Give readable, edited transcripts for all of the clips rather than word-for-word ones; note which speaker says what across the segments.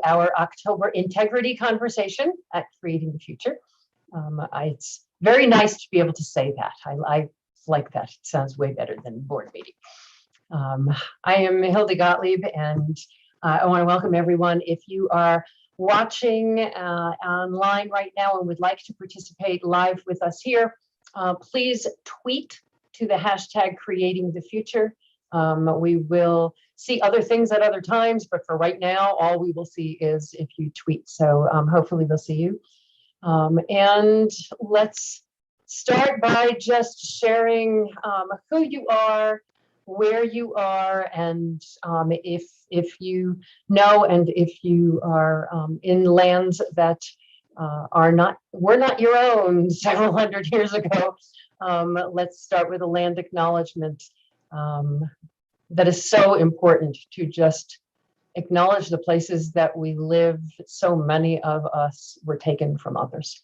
Speaker 1: our October integrity conversation at Creating the Future. It's very nice to be able to say that. I like that. It sounds way better than board meeting. I am Hilda Gottlieb, and I want to welcome everyone. If you are watching online right now and would like to participate live with us here, please tweet to the hashtag Creating the Future. We will see other things at other times, but for right now, all we will see is if you tweet. So hopefully we'll see you. And let's start by just sharing who you are, where you are, and if you know, and if you are in lands that were not your own several hundred years ago. Let's start with a land acknowledgement. That is so important to just acknowledge the places that we live. So many of us were taken from others.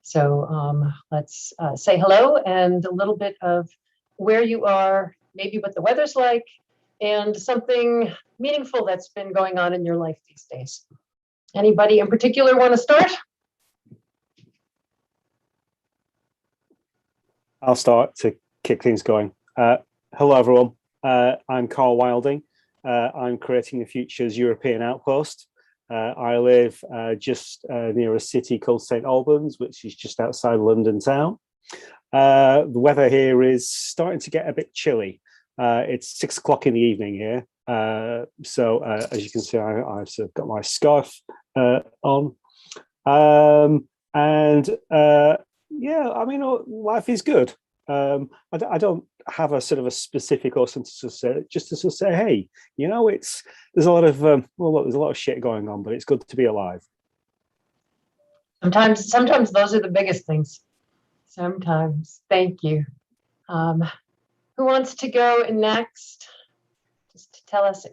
Speaker 1: So let's say hello and a little bit of where you are, maybe what the weather's like, and something meaningful that's been going on in your life these days. Anybody in particular want to start?
Speaker 2: I'll start to kick things going. Hello, everyone. I'm Carl Wilding. I'm Creating the Future's European outpost. I live just near a city called St Albans, which is just outside London town. The weather here is starting to get a bit chilly. It's 6 o'clock in the evening here. So as you can see, I've sort of got my scarf on. Yeah, I mean, life is good. I don't have a sort of a specific or something to say, just to sort of say, hey, you know, there's a lot of there's a lot of shit going on, but it's good to be alive.
Speaker 1: Sometimes those are the biggest things. Sometimes. Thank you. Who wants to go next? Just to tell us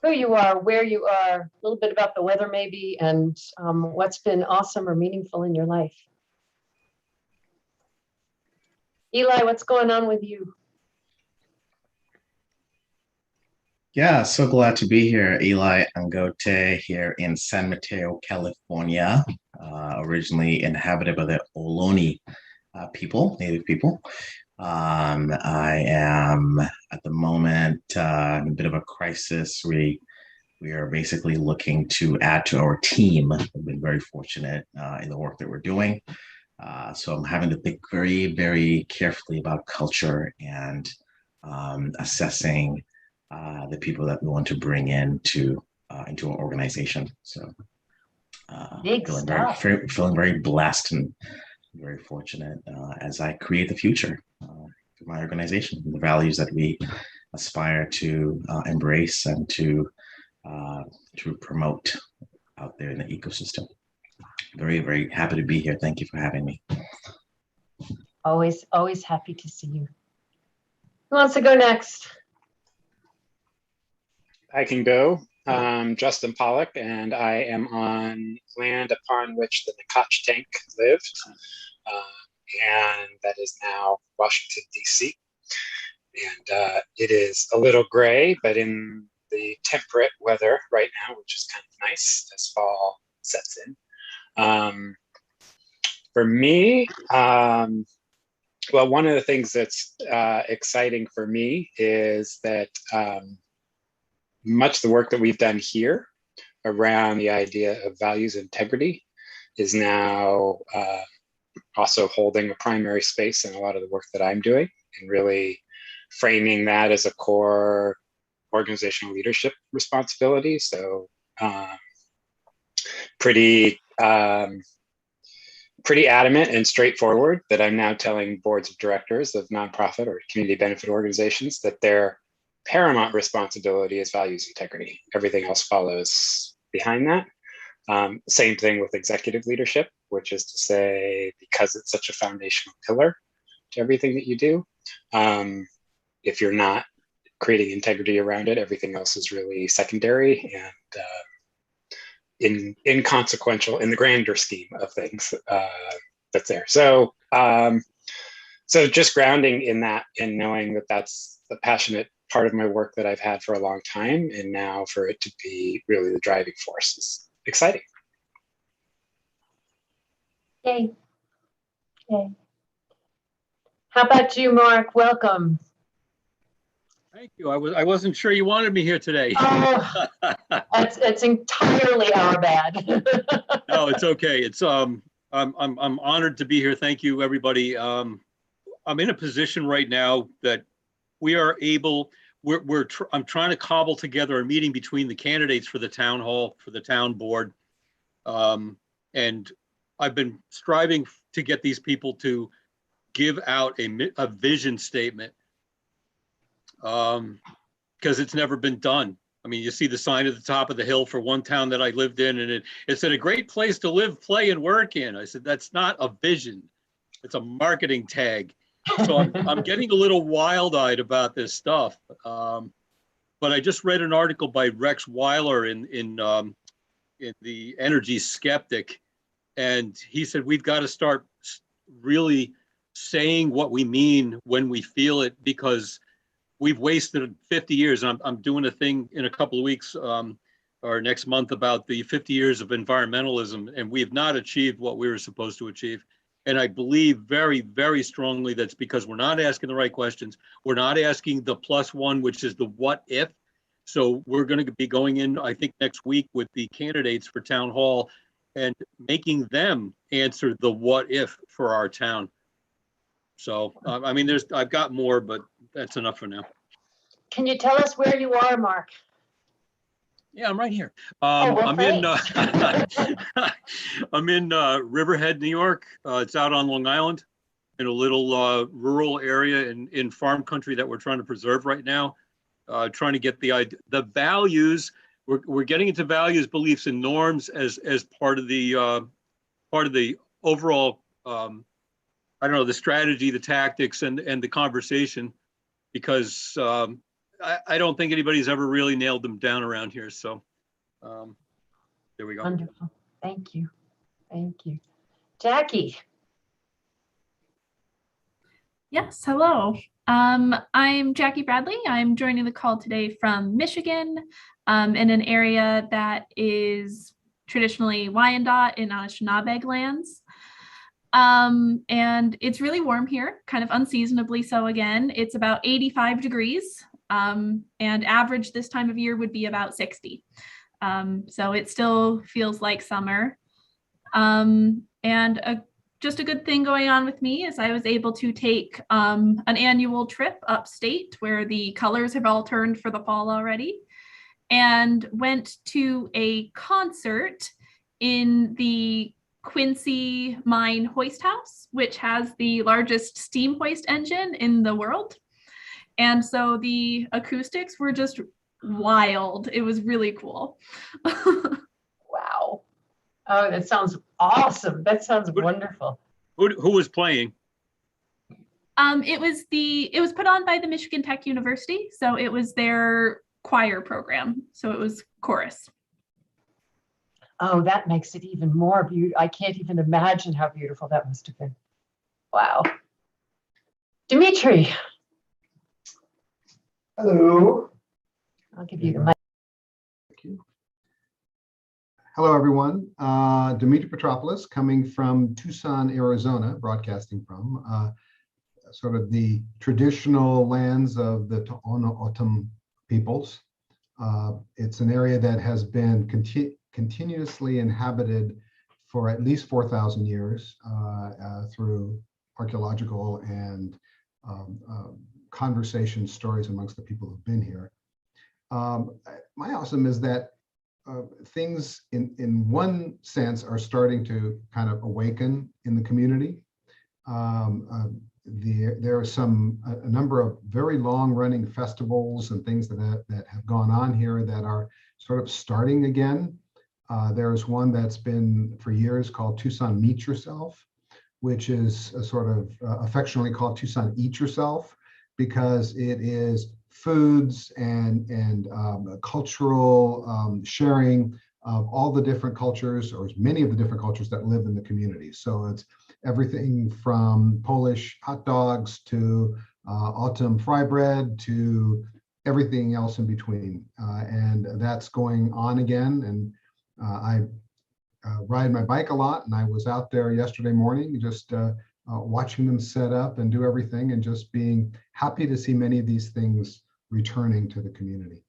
Speaker 1: who you are, where you are, a little bit about the weather maybe, and what's been awesome or meaningful in your life. Eli, what's going on with you?
Speaker 3: Yeah, so glad to be here. Eli Angote here in San Mateo, California, originally inhabited by the Ohlone people, native people. I am at the moment in a bit of a crisis. We are basically looking to add to our team. We've been very fortunate in the work that we're doing. So I'm having to think very, very carefully about culture and assessing the people that we want to bring into our organization. So feeling very blessed and very fortunate as I create the future for my organization, the values that we aspire to embrace and to promote out there in the ecosystem. Very, very happy to be here. Thank you for having me.
Speaker 1: Always happy to see you. Who wants to go next?
Speaker 4: I can go. Justin Pollock, and I am on land upon which the Nacotch tank lived, and that is now Washington, D.C. And it is a little gray, but in the temperate weather right now, which is kind of nice as fall sets in. For me, well, one of the things that's exciting for me is that much of the work that we've done here around the idea of values integrity is now also holding a primary space in a lot of the work that I'm doing, and really framing that as a core organizational leadership responsibility. So pretty adamant and straightforward that I'm now telling boards of directors of nonprofit or community benefit organizations that their paramount responsibility is values integrity. Everything else follows behind that. Same thing with executive leadership, which is to say, because it's such a foundational pillar to everything that you do, if you're not creating integrity around it, everything else is really secondary and inconsequential in the grander scheme of things that's there. So just grounding in that and knowing that that's the passionate part of my work that I've had for a long time, and now for it to be really the driving force exciting.
Speaker 1: Yay. Yay. How about you, Mark? Welcome.
Speaker 5: Thank you. I wasn't sure you wanted me here today.
Speaker 1: Oh, it's entirely our bad.
Speaker 5: No, it's okay. It's I'm honored to be here. Thank you, everybody. I'm in a position right now that we are able. I'm trying to cobble together a meeting between the candidates for the town hall, for the town board, and I've been striving to get these people to give out a vision statement, because it's never been done. I mean, you see the sign at the top of the hill for one town that I lived in, and it said a great place to live, play, and work in. I said, that's not a vision. It's a marketing tag. So I'm getting a little wild-eyed about this stuff. But I just read an article by Rex Weiler in the Energy Skeptic, and he said we've got to start really saying what we mean when we feel it, because we've wasted 50 years. I'm doing a thing in a couple of weeks or next month about the 50 years of environmentalism, and we have not achieved what we were supposed to achieve. And I believe very, very strongly that's because we're not asking the right questions. We're not asking the +1, which is the what if. So we're going to be going in, I think, next week with the candidates for town hall and making them answer the what if for our town. So, I mean, I've got more, but that's enough for now.
Speaker 1: Can you tell us where you are, Mark?
Speaker 5: Yeah, I'm right here.
Speaker 1: Well,
Speaker 5: I'm in Riverhead, New York. It's out on Long Island in a little rural area in farm country that we're trying to preserve right now. Trying to get the values. We're getting into values, beliefs, and norms as part of the overall I don't know, the strategy, the tactics, and the conversation, because I don't think anybody's ever really nailed them down around here. So there we go.
Speaker 1: Wonderful. Thank you. Thank you. Jackie.
Speaker 6: Yes, hello. I'm Jackie Bradley. I'm joining the call today from Michigan, in an area that is traditionally Wyandot in Anishinaabe lands. And it's really warm here, kind of unseasonably so again. It's about 85 degrees, and average this time of year would be about 60. So it still feels like summer. Just a good thing going on with me is I was able to take an annual trip upstate where the colors have all turned for the fall already, and went to a concert in the Quincy Mine Hoist House, which has the largest steam hoist engine in the world. And so the acoustics were just wild. It was really cool.
Speaker 1: Wow. Oh, that sounds awesome. That sounds wonderful.
Speaker 5: Who was playing?
Speaker 6: It was put on by the Michigan Tech University. So it was their choir program. So it was chorus.
Speaker 1: Oh, that makes it even more beautiful. I can't even imagine how beautiful that must have been. Wow. Dimitri.
Speaker 7: Hello.
Speaker 1: I'll give you the mic.
Speaker 7: Thank you. Hello, everyone. Dimitri Petropoulos, coming from Tucson, Arizona, broadcasting from sort of the traditional lands of the Tohono O'odham peoples. It's an area that has been continuously inhabited for at least 4,000 years through archaeological and conversation stories amongst the people who've been here. My awesome is that things in one sense are starting to kind of awaken in the community. There are a number of very long running festivals and things that have gone on here that are sort of starting again. There's one that's been for years called Tucson Meet Yourself, which is sort of affectionately called Tucson Eat Yourself, because it is foods and cultural sharing of all the different cultures, or many of the different cultures that live in the community. So it's everything from Polish hot dogs to autumn fry bread to everything else in between. And that's going on again. And I ride my bike a lot, and I was out there yesterday morning just watching them set up and do everything, and just being happy to see many of these things returning to the community.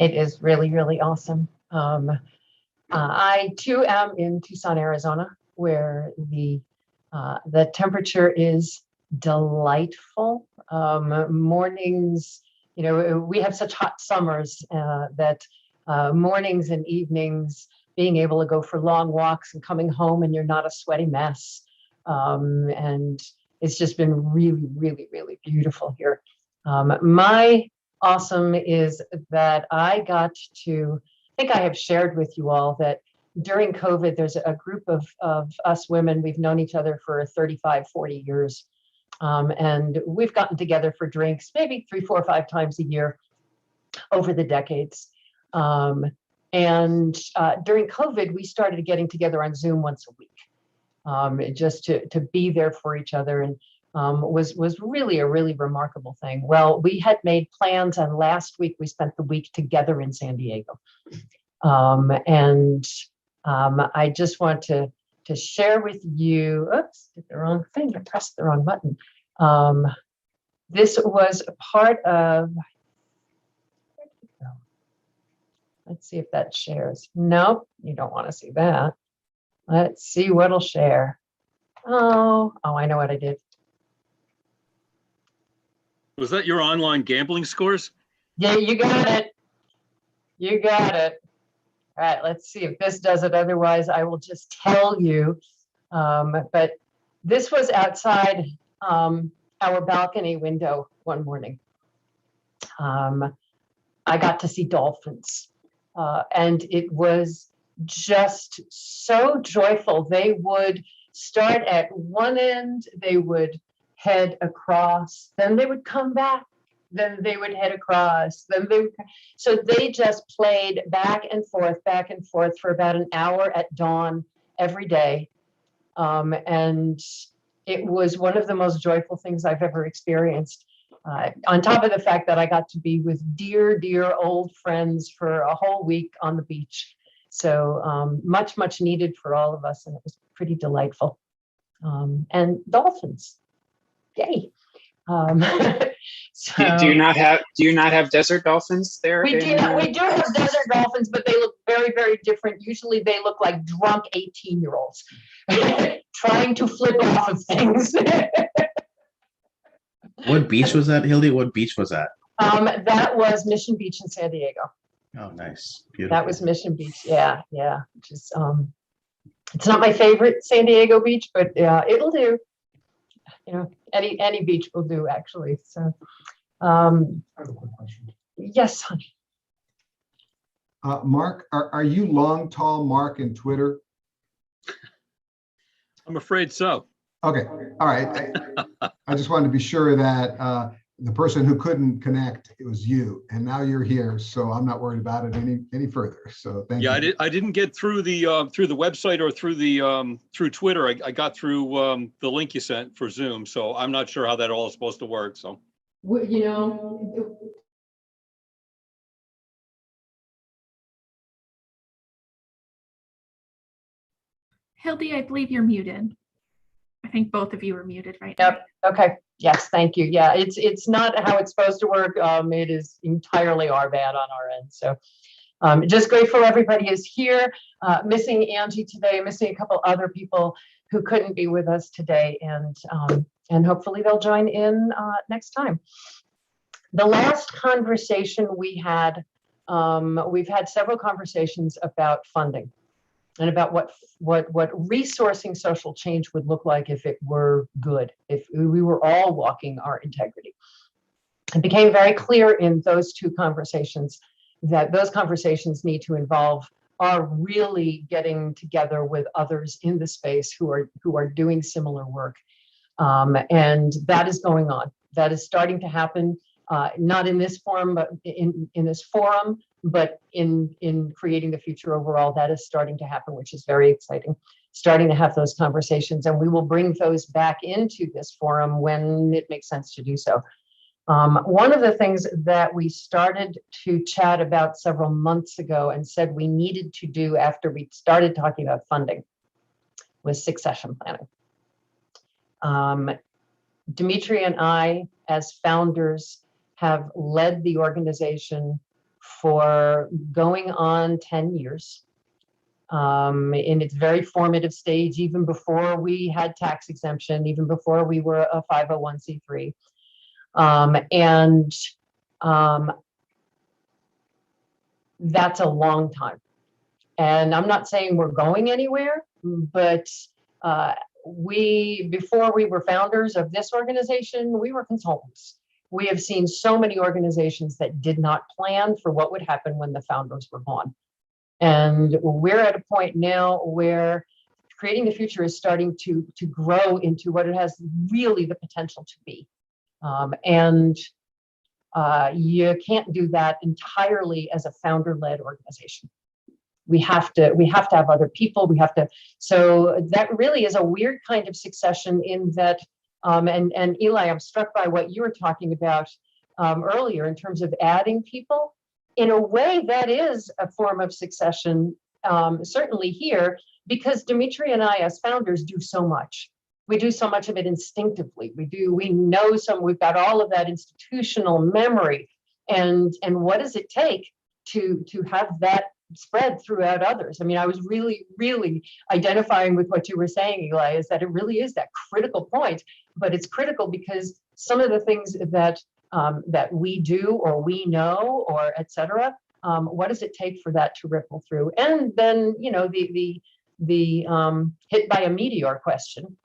Speaker 1: It is really, really awesome. I too am in Tucson, Arizona, where the temperature is delightful. Mornings, you know, we have such hot summers that mornings and evenings, being able to go for long walks and coming home and you're not a sweaty mess. And it's just been really, really, really beautiful here. My awesome is that I got to, I think I have shared with you all that during COVID, there's a group of us women, we've known each other for 35, 40 years. And we've gotten together for drinks, maybe 3, 4, 5 times a year over the decades. And during COVID, we started getting together on Zoom once a week, just to be there for each other, and was really a really remarkable thing. Well, we had made plans, and last week we spent the week together in San Diego. I just want to share with you, oops, did the wrong thing, I pressed the wrong button. This was a part of, let's see if that shares. Nope, you don't want to see that. Let's see what'll share. Oh, I know what I did.
Speaker 5: Was that your online gambling scores?
Speaker 1: Yeah, you got it. You got it. All right, let's see if this does it. Otherwise, I will just tell you. But this was outside our balcony window one morning. I got to see dolphins, and it was just so joyful. They would start at one end, they would head across, then they would come back, then they would head across, then they would, so they just played back and forth for about an hour at dawn every day. And it was one of the most joyful things I've ever experienced. On top of the fact that I got to be with dear, dear old friends for a whole week on the beach. So much, much needed for all of us, and it was pretty delightful. And dolphins, yay. So,
Speaker 4: do you not have desert dolphins there?
Speaker 1: We do have desert dolphins, but they look very, very different. Usually they look like drunk 18-year-olds trying to flip off of things.
Speaker 3: What beach was that, Hildy? What beach was that?
Speaker 1: That was Mission Beach in San Diego.
Speaker 3: Oh, nice. Beautiful.
Speaker 1: That was Mission Beach. Yeah. Which is, it's not my favorite San Diego beach, but it'll do. You know, any beach will do, actually. So,
Speaker 7: I have a quick question.
Speaker 1: Yes, honey.
Speaker 7: Mark, are you long, tall Mark in Twitter?
Speaker 5: I'm afraid so.
Speaker 7: Okay, all right. I just wanted to be sure that the person who couldn't connect, it was you, and now you're here, so I'm not worried about it any further. So thank you.
Speaker 5: Yeah, I didn't get through the website or through Twitter. I got through the link you sent for Zoom, so I'm not sure how that all is supposed to work. So,
Speaker 1: You know.
Speaker 6: Hildy, I believe you're muted. I think both of you are muted right now.
Speaker 1: Yep. Okay. Yes. Thank you. Yeah. It's not how it's supposed to work. It is entirely our bad on our end. So, just grateful everybody is here. Missing Angie today. Missing a couple other people who couldn't be with us today, and hopefully they'll join in next time. The last conversation we had, we've had several conversations about funding. And about what resourcing social change would look like if it were good, if we were all walking our integrity. It became very clear in those two conversations that those conversations need to involve our really getting together with others in the space who are doing similar work. And that is going on. That is starting to happen, not in this forum, but in this forum, but in creating the future overall. That is starting to happen, which is very exciting. Starting to have those conversations, and we will bring those back into this forum when it makes sense to do so. One of the things that we started to chat about several months ago and said we needed to do after we started talking about funding was succession planning. Dimitri and I, as founders, have led the organization for going on 10 years. In its very formative stage, even before we had tax exemption, even before we were a 501c3. That's a long time. And I'm not saying we're going anywhere, but before we were founders of this organization, we were consultants. We have seen so many organizations that did not plan for what would happen when the founders were gone. And we're at a point now where creating the future is starting to grow into what it has really the potential to be. You can't do that entirely as a founder-led organization. We have to have other people. So that really is a weird kind of succession in that. And Eli, I'm struck by what you were talking about earlier in terms of adding people. In a way, that is a form of succession, certainly here, because Dimitri and I, as founders, do so much. We do so much of it instinctively. We know we've got all of that institutional memory. And what does it take to have that spread throughout others? I mean, I was really, really identifying with what you were saying, Eli, is that it really is that critical point, but it's critical because some of the things that we do or we know or et cetera, what does it take for that to ripple through? And then, the hit by a meteor question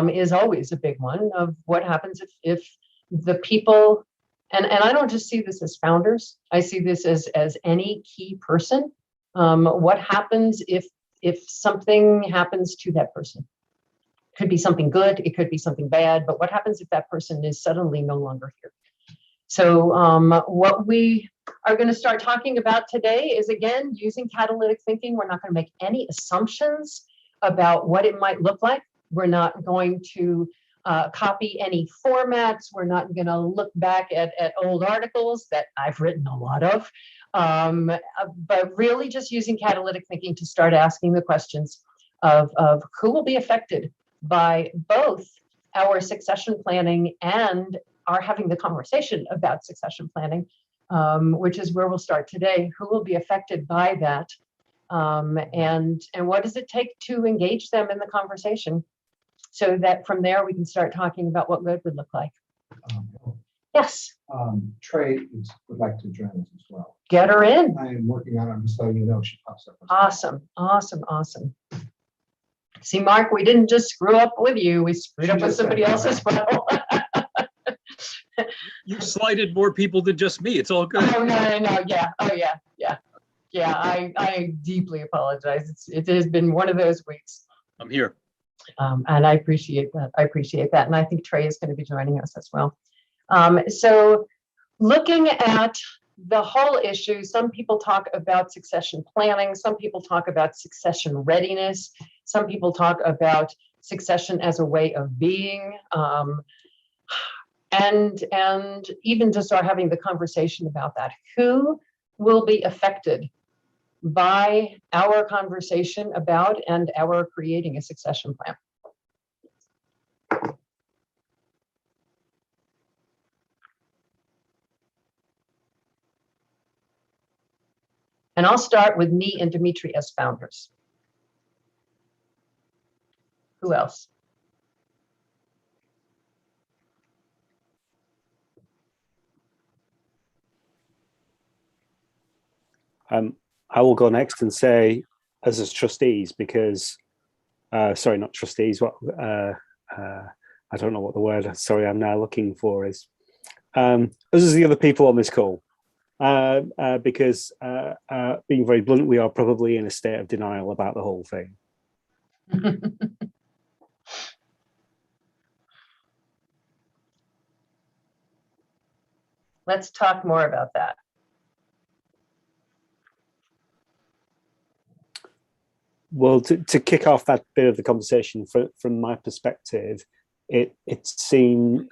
Speaker 1: is always a big one of what happens if the people, and I don't just see this as founders, I see this as any key person. What happens if something happens to that person? It could be something good, it could be something bad, but what happens if that person is suddenly no longer here? So what we are going to start talking about today is, again, using catalytic thinking. We're not going to make any assumptions about what it might look like. We're not going to copy any formats. We're not going to look back at old articles that I've written a lot of, but really just using catalytic thinking to start asking the questions of who will be affected by both our succession planning and our having the conversation about succession planning, which is where we'll start today. Who will be affected by that? And what does it take to engage them in the conversation so that from there we can start talking about what good would look like? Yes.
Speaker 8: Trey would like to join us as well.
Speaker 1: Get her in.
Speaker 8: I am working on it. I'm just letting you know she pops up.
Speaker 1: Awesome. See, Mark, we didn't just screw up with you. We screwed up with somebody else as well.
Speaker 5: You slighted more people than just me. It's all good.
Speaker 1: Oh, no. Yeah. Oh, yeah. I deeply apologize. It has been one of those weeks.
Speaker 5: I'm here.
Speaker 1: And I appreciate that. And I think Trey is going to be joining us as well. So looking at the whole issue, some people talk about succession planning. Some people talk about succession readiness. Some people talk about succession as a way of being. And even to start having the conversation about that. Who will be affected by our conversation about and our creating a succession plan? And I'll start with me and Dimitri as founders. Who else?
Speaker 2: I will go next and say, as trustees, because, sorry, not trustees, what, I don't know what the word, sorry, I'm now looking for is, as is the other people on this call, because being very blunt, we are probably in a state of denial about the whole thing.
Speaker 1: Let's talk more about that.
Speaker 2: Well, to kick off that bit of the conversation, from my perspective, it seemed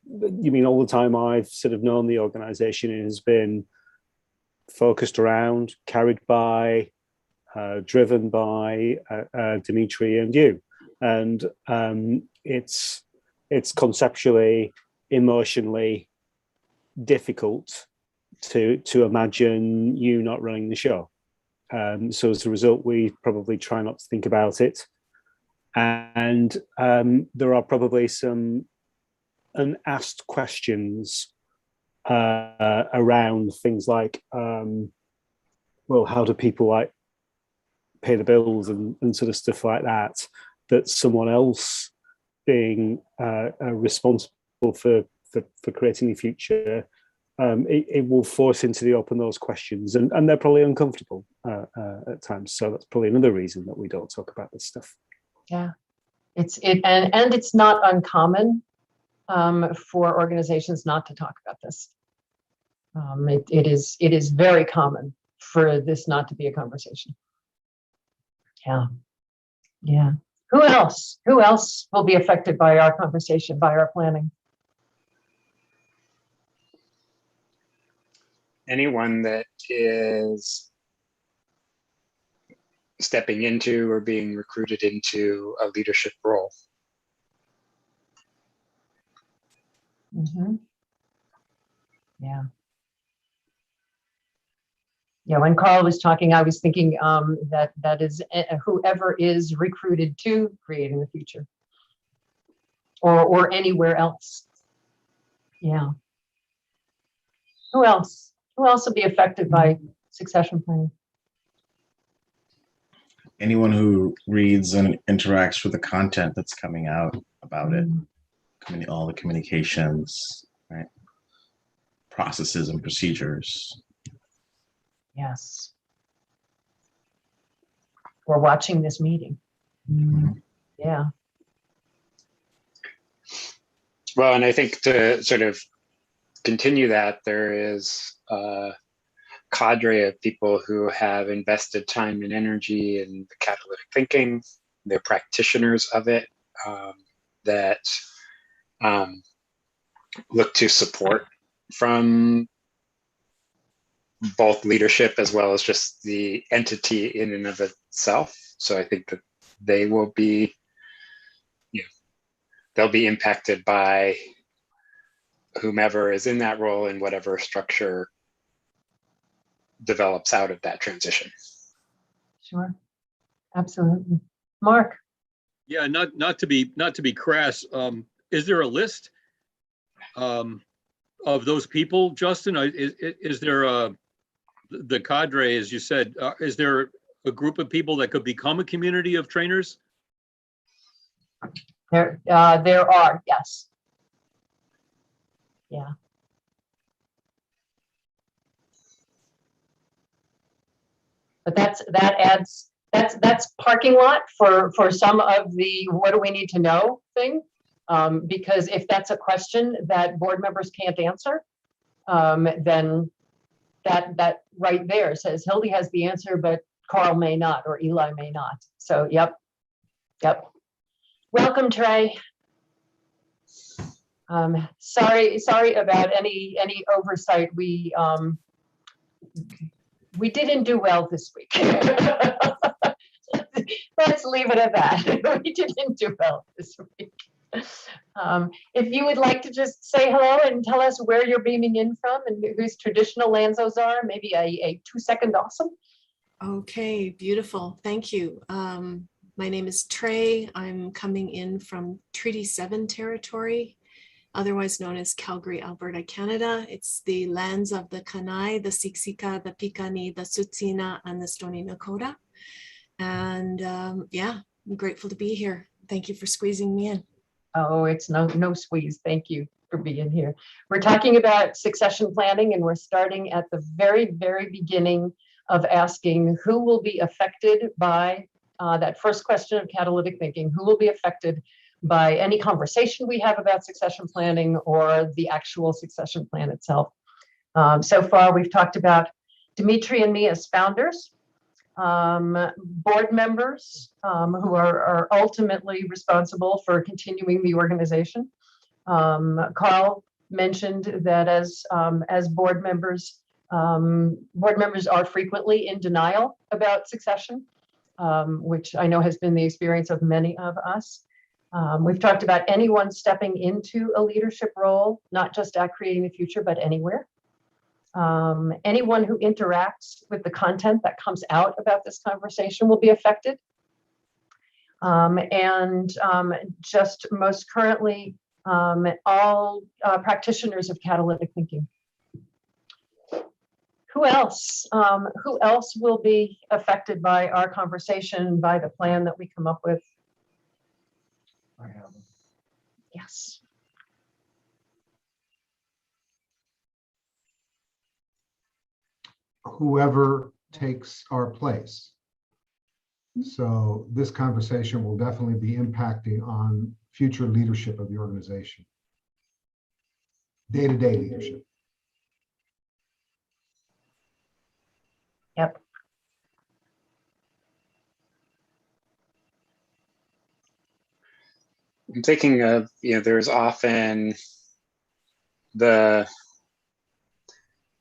Speaker 2: you mean all the time I've sort of known the organization has been focused around, carried by, driven by Dimitri and you. And it's conceptually, emotionally difficult to imagine you not running the show. So as a result, we probably try not to think about it. And there are probably some unasked questions around things like, well, how do people like pay the bills and sort of stuff like that, that someone else being responsible for creating the future, it will force into the open those questions, and they're probably uncomfortable at times. So that's probably another reason that we don't talk about this stuff.
Speaker 1: Yeah, and it's not uncommon for organizations not to talk about this. It is very common for this not to be a conversation. Yeah. Who else will be affected by our conversation, by our planning?
Speaker 4: Anyone that is stepping into or being recruited into a leadership role.
Speaker 1: Mm-hmm. Yeah, when Carl was talking, I was thinking that is whoever is recruited to creating the future, or anywhere else. Yeah. Who else will be affected by succession planning?
Speaker 3: Anyone who reads and interacts with the content that's coming out about it, all the communications, right? Processes and procedures.
Speaker 1: Yes. We're watching this meeting. Yeah.
Speaker 4: Well, and I think to sort of continue that, there is a cadre of people who have invested time and energy in the catalytic thinking. They're practitioners of it, that look to support from both leadership as well as just the entity in and of itself. So I think that they will be, they'll be impacted by whomever is in that role and whatever structure develops out of that transition.
Speaker 1: Sure, absolutely. Mark.
Speaker 5: Yeah, not to be crass. Is there a list of those people, Justin? Is there the cadre, as you said? Is there a group of people that could become a community of trainers?
Speaker 1: There are, yes. Yeah. But that's parking lot for some of the what do we need to know thing, because if that's a question that board members can't answer, then that right there says Hildy has the answer, but Carl may not, or Eli may not. So yep. Welcome, Trey. Sorry about any oversight. We didn't do well this week. Let's leave it at that. We didn't do well this week. If you would like to just say hello and tell us where you're beaming in from and whose traditional lands those are, maybe a 2-second awesome.
Speaker 9: Okay, beautiful. Thank you. My name is Trey. I'm coming in from Treaty 7 territory, otherwise known as Calgary, Alberta, Canada. It's the lands of the Kainai, the Siksika, the Piikani, the Tsuut'ina, and the Stoney Nakoda. And yeah, I'm grateful to be here. Thank you for squeezing me in.
Speaker 1: Oh, it's no squeeze. Thank you for being here. We're talking about succession planning, and we're starting at the very, very beginning of asking who will be affected by that first question of catalytic thinking. Who will be affected by any conversation we have about succession planning or the actual succession plan itself? So far, we've talked about Dimitri and me as founders, board members who are ultimately responsible for continuing the organization, Carl mentioned that as board members are frequently in denial about succession, which I know has been the experience of many of us. We've talked about anyone stepping into a leadership role, not just at Creating the Future, but anywhere. Anyone who interacts with the content that comes out about this conversation will be affected. Just most currently, all practitioners of catalytic thinking. Who else? Who else will be affected by our conversation, by the plan that we come up with?
Speaker 8: I have them.
Speaker 1: Yes.
Speaker 7: Whoever takes our place. So this conversation will definitely be impacting on future leadership of the organization. Day-to-day leadership.
Speaker 1: Yep.
Speaker 4: I'm thinking of, there's often the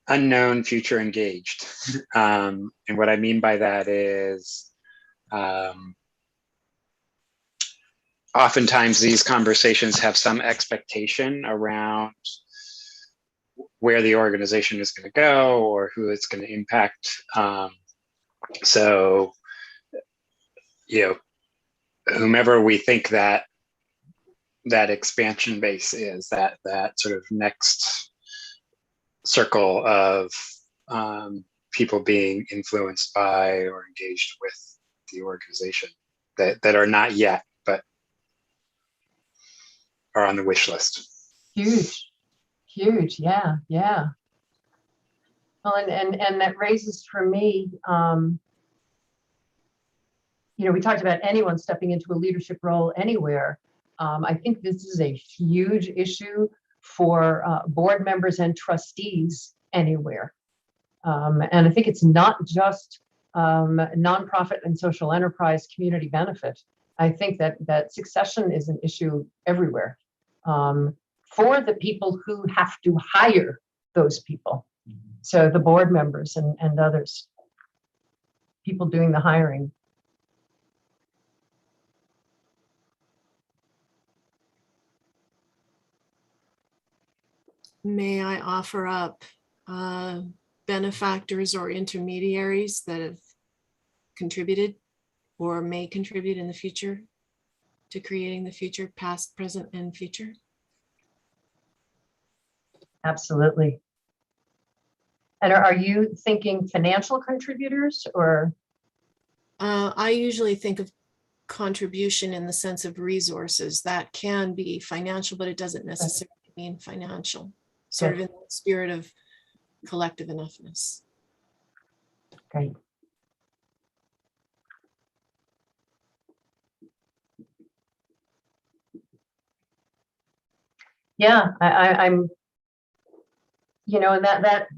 Speaker 4: unknown future engaged. And what I mean by that is oftentimes these conversations have some expectation around where the organization is going to go or who it's going to impact. So, whomever we think that expansion base is, that sort of next circle of people being influenced by or engaged with the organization that are not yet, but are on the wish list.
Speaker 1: Huge, yeah. Well, and that raises for me, we talked about anyone stepping into a leadership role anywhere. I think this is a huge issue for board members and trustees anywhere. And I think it's not just nonprofit and social enterprise community benefit. I think that succession is an issue everywhere for the people who have to hire those people. So the board members and others, people doing the hiring.
Speaker 9: May I offer up benefactors or intermediaries that have contributed or may contribute in the future to creating the future, past, present, and future?
Speaker 1: Absolutely. And are you thinking financial contributors or?
Speaker 9: I usually think of contribution in the sense of resources. That can be financial, but it doesn't necessarily mean financial. Sort of in the spirit of collective enoughness.
Speaker 1: Great. Yeah, I'm, and that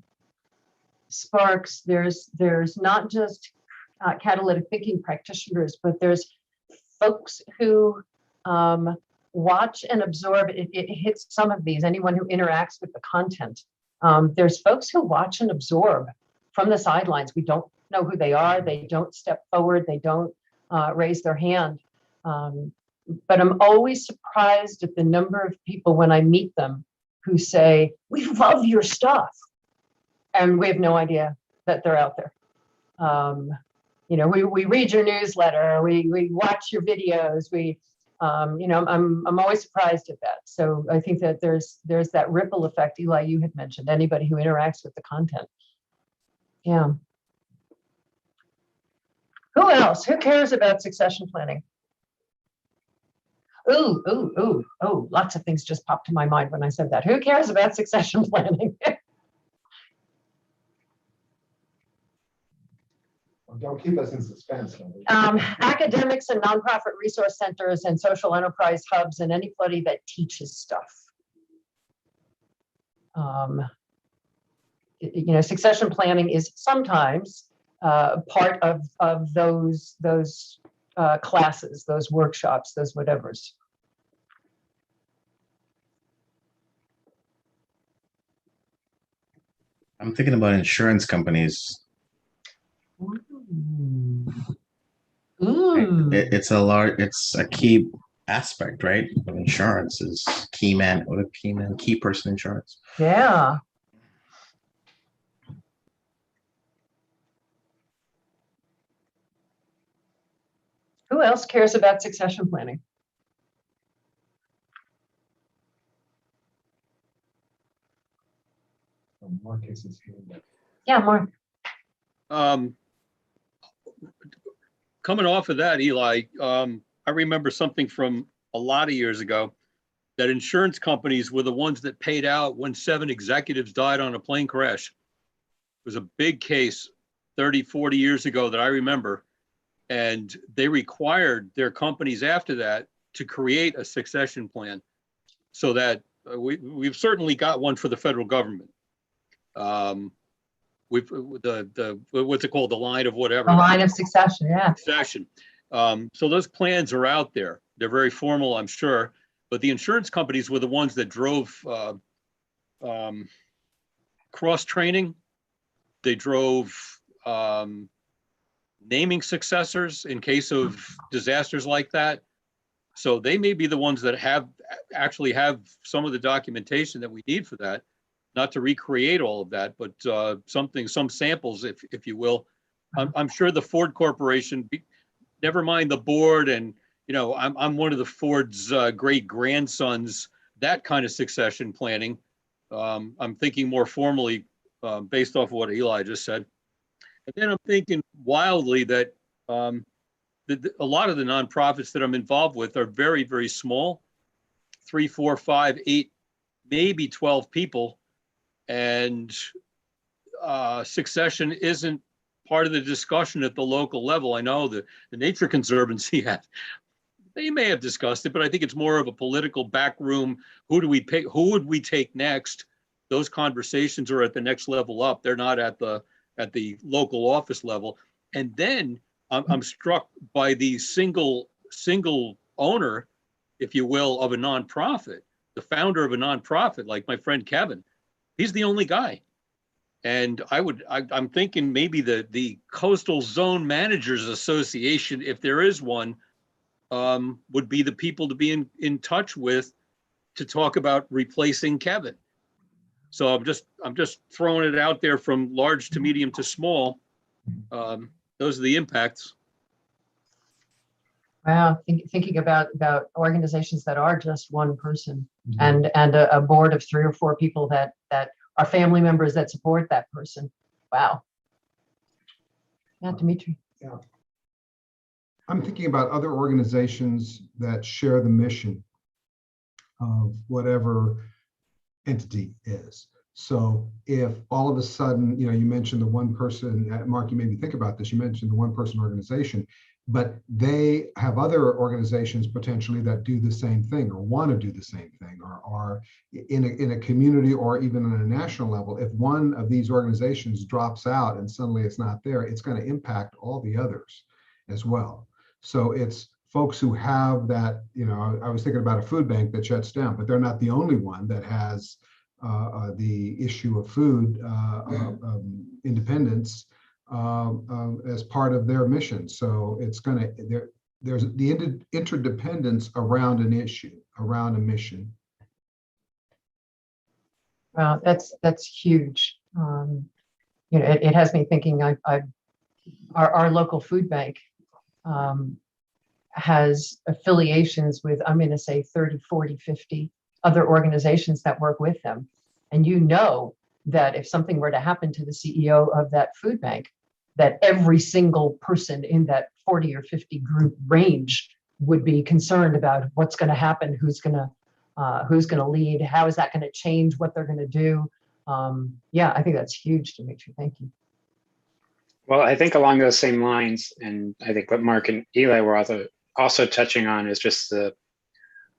Speaker 1: sparks, there's not just catalytic thinking practitioners, but there's folks who watch and absorb. It hits some of these, anyone who interacts with the content. There's folks who watch and absorb from the sidelines. We don't know who they are. They don't step forward. They don't raise their hand. But I'm always surprised at the number of people when I meet them who say, "We love your stuff." And we have no idea that they're out there. We read your newsletter, we watch your videos, I'm always surprised at that. So I think that there's that ripple effect, Eli, you had mentioned, anybody who interacts with the content. Yeah. Who else? Who cares about succession planning? Ooh, lots of things just popped to my mind when I said that. Who cares about succession planning?
Speaker 8: Don't keep us in suspense.
Speaker 1: Academics and nonprofit resource centers and social enterprise hubs and anybody that teaches stuff. Succession planning is sometimes part of those classes, those workshops, those whatevers.
Speaker 3: I'm thinking about insurance companies.
Speaker 1: Ooh.
Speaker 3: It's a key aspect, right, of insurance is key person insurance.
Speaker 1: Yeah. Who else cares about succession planning?
Speaker 8: Marcus is here.
Speaker 1: Yeah, Mark.
Speaker 5: Coming off of that, Eli, I remember something from a lot of years ago that insurance companies were the ones that paid out when 7 executives died on a plane crash. It was a big case 30, 40 years ago that I remember. And they required their companies after that to create a succession plan so that we've certainly got one for the federal government. We've what's it called? The line of whatever.
Speaker 1: The line of succession, yeah.
Speaker 5: Succession. So those plans are out there. They're very formal, I'm sure. But the insurance companies were the ones that drove cross training. They drove naming successors in case of disasters like that. So they may be the ones that actually have some of the documentation that we need for that. Not to recreate all of that, but some samples, if you will. I'm sure the Ford Corporation, never mind the board, and I'm one of the Ford's great grandsons. That kind of succession planning. I'm thinking more formally based off of what Eli just said. And then I'm thinking wildly that a lot of the nonprofits that I'm involved with are very, very small, 3, 4, 5, 8, maybe 12 people. And succession isn't part of the discussion at the local level. I know the Nature Conservancy they may have discussed it, but I think it's more of a political backroom. Who do we pick? Who would we take next? Those conversations are at the next level up. They're not at the local office level. And then I'm struck by the single owner, if you will, of a nonprofit, the founder of a nonprofit, like my friend Kevin. He's the only guy. And I'm thinking maybe the Coastal Zone Managers Association, if there is one, would be the people to be in touch with to talk about replacing Kevin. So I'm just throwing it out there from large to medium to small. Those are the impacts.
Speaker 1: Wow, thinking about organizations that are just one person and a board of 3 or 4 people that are family members that support that person. Wow. Yeah, Dimitri.
Speaker 8: Yeah.
Speaker 7: I'm thinking about other organizations that share the mission of whatever entity is. So if all of a sudden, you mentioned the one person, Mark, you made me think about this, you mentioned the one person organization, but they have other organizations potentially that do the same thing or want to do the same thing or in a community or even on a national level. If one of these organizations drops out and suddenly it's not there, it's going to impact all the others as well. So it's folks who have that, I was thinking about a food bank that shuts down, but they're not the only one that has the issue of food independence as part of their mission. So it's there's the interdependence around an issue, around a mission.
Speaker 1: Wow, that's huge. It has me thinking. Our local food bank has affiliations with, I'm going to say 30, 40, 50 other organizations that work with them. And that if something were to happen to the CEO of that food bank, that every single person in that 40 or 50 group range would be concerned about what's going to happen, who's going to lead, how is that going to change what they're going to do. Yeah, I think that's huge, Dimitri. Thank you.
Speaker 4: Well, I think along those same lines, and I think what Mark and Eli were also touching on is just the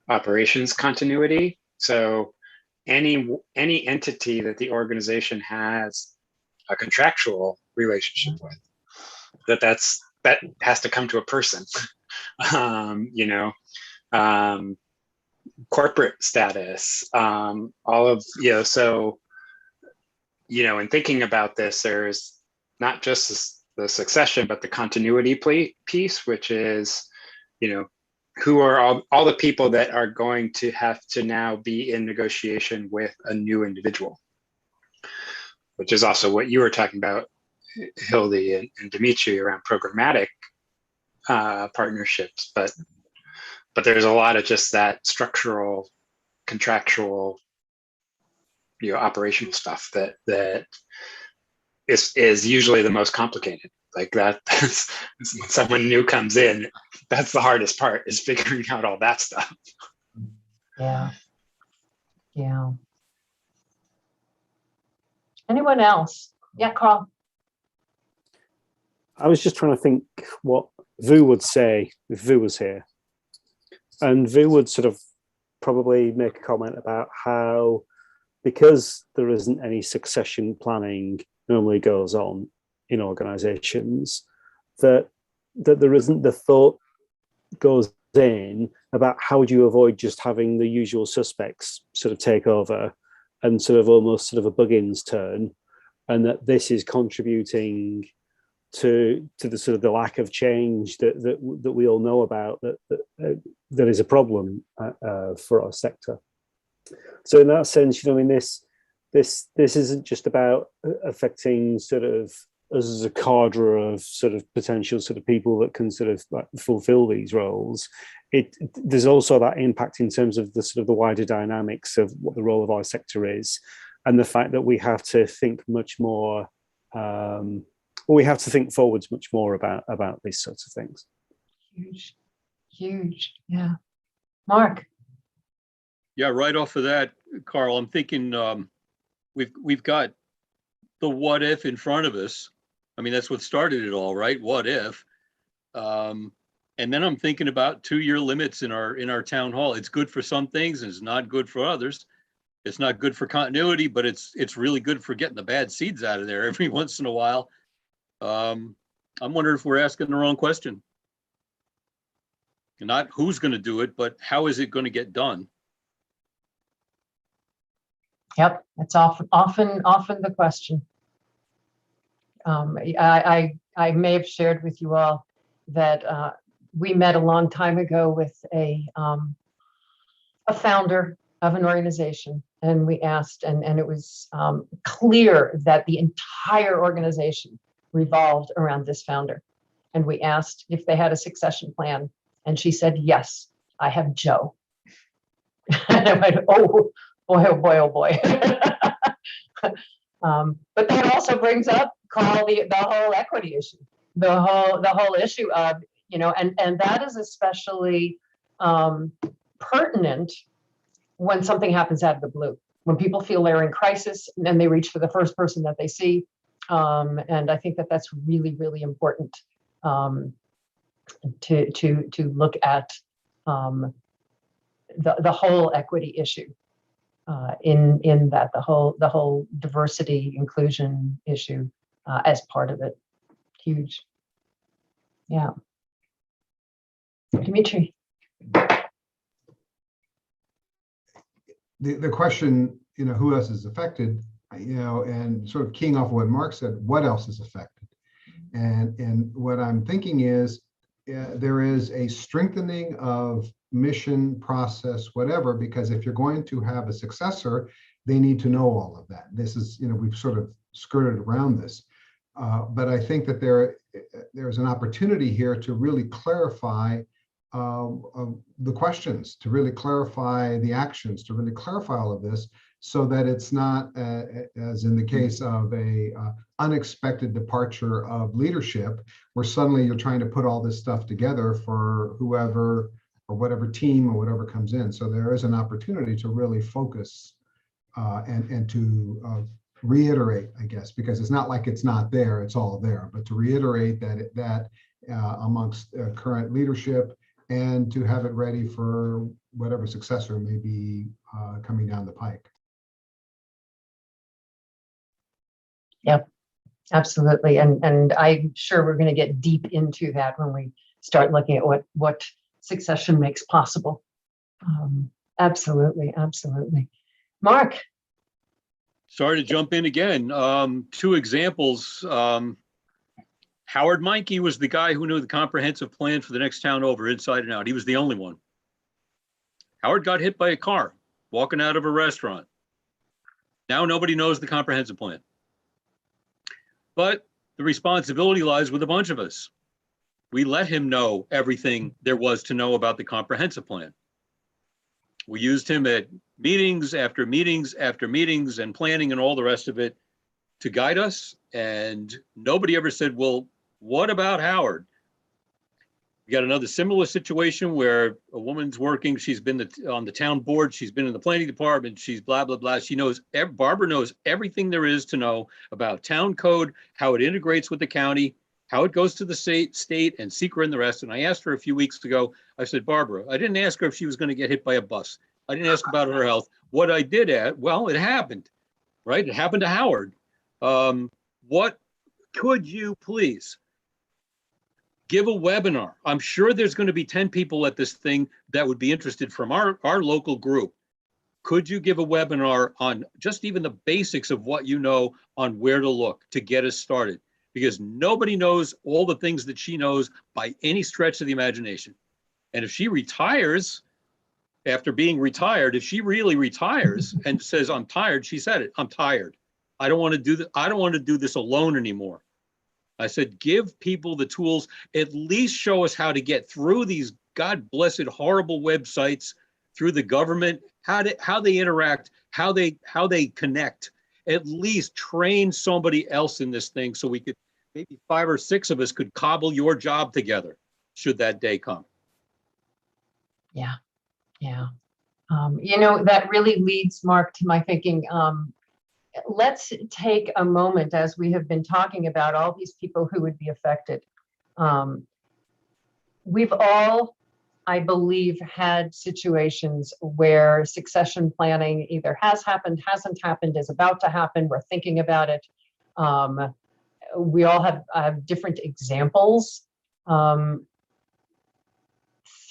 Speaker 4: operations continuity. So any entity that the organization has a contractual relationship with, that has to come to a person. Corporate status, all of, so in thinking about this, there's not just the succession, but the continuity piece, which is, who are all the people that are going to have to now be in negotiation with a new individual, which is also what you were talking about, Hildy and Dimitri, around programmatic partnerships. But there's a lot of just that structural, contractual, operational stuff that is usually the most complicated. Like that's when someone new comes in, that's the hardest part, is figuring out all that stuff.
Speaker 1: Yeah. Yeah. Anyone else? Yeah, Carl.
Speaker 2: I was just trying to think what Vu would say if Vu was here. And Vu would sort of probably make a comment about how, because there isn't any succession planning normally goes on in organizations, that there isn't the thought goes in about how do you avoid just having the usual suspects sort of take over and sort of almost sort of a Buggins turn, and that this is contributing to the sort of the lack of change that we all know about, that is a problem for our sector. So in that sense, this isn't just about affecting sort of us as a cadre of sort of potential sort of people that can sort of like fulfill these roles. There's also that impact in terms of the sort of the wider dynamics of what the role of our sector is, and the fact that we have to think much more. We have to think forwards much more about these sorts of things.
Speaker 1: Huge, yeah. Mark.
Speaker 5: Yeah, right off of that, Carl, I'm thinking we've got the what if in front of us. I mean, that's what started it all, right? What if? And then I'm thinking about 2-year limits in our town hall. It's good for some things and it's not good for others. It's not good for continuity, but it's really good for getting the bad seeds out of there every once in a while. I'm wondering if we're asking the wrong question. Not who's going to do it, but how is it going to get done?
Speaker 1: Yep, it's often the question. I may have shared with you all that we met a long time ago with a founder of an organization, and we asked, and it was clear that the entire organization revolved around this founder. And we asked if they had a succession plan, and she said, "Yes, I have Joe." And I went, "Oh boy, oh boy, oh boy." But that also brings up, Carl, the whole equity issue, the whole issue of, and that is especially pertinent when something happens out of the blue, when people feel they're in crisis and they reach for the first person that they see. And I think that that's really, really important to look at the whole equity issue. In that the whole diversity inclusion issue as part of it. Huge. Yeah. Dimitri.
Speaker 7: The question, who else is affected, and sort of keying off what Mark said, what else is affected? And what I'm thinking is there is a strengthening of mission, process, whatever, because if you're going to have a successor, they need to know all of that. This is, we've sort of skirted around this. But I think that there's an opportunity here to really clarify the questions, to really clarify the actions, to really clarify all of this, so that it's not, as in the case of a unexpected departure of leadership, where suddenly you're trying to put all this stuff together for whoever or whatever team or whatever comes in. So there is an opportunity to really focus and to reiterate, I guess, because it's not like it's not there, it's all there, but to reiterate that amongst current leadership, and to have it ready for whatever successor may be coming down the pike.
Speaker 1: Yep, absolutely. And I'm sure we're going to get deep into that when we start looking at what succession makes possible. Absolutely, absolutely. Mark.
Speaker 5: Sorry to jump in again. Two examples. Howard Meinke was the guy who knew the comprehensive plan for the next town over, inside and out. He was the only one. Howard got hit by a car walking out of a restaurant. Now nobody knows the comprehensive plan. But the responsibility lies with a bunch of us. We let him know everything there was to know about the comprehensive plan. We used him at meetings after meetings after meetings and planning and all the rest of it to guide us. And nobody ever said, well, what about Howard? We got another similar situation where a woman's working. She's been on the town board. She's been in the planning department. She's blah, blah, blah. She knows, Barbara knows everything there is to know about town code, how it integrates with the county, how it goes to the state and secret and the rest. And I asked her a few weeks ago, I said, Barbara, I didn't ask her if she was going to get hit by a bus. I didn't ask about her health. What I did well, it happened, right? It happened to Howard. What could you please give a webinar? I'm sure there's going to be 10 people at this thing that would be interested from our local group. Could you give a webinar on just even the basics of what you know on where to look to get us started? Because nobody knows all the things that she knows by any stretch of the imagination. And if she retires, after being retired, if she really retires and says, I'm tired, she said it, I'm tired. I don't want to do that. I don't want to do this alone anymore. I said, give people the tools, at least show us how to get through these God blessed horrible websites, through the government, how they interact, how they connect. At least train somebody else in this thing so we could, maybe 5 or 6 of us could cobble your job together should that day come.
Speaker 1: Yeah. That really leads, Mark, to my thinking. Let's take a moment, as we have been talking about all these people who would be affected. We've all, I believe, had situations where succession planning either has happened, hasn't happened, is about to happen, we're thinking about it. We all have different examples.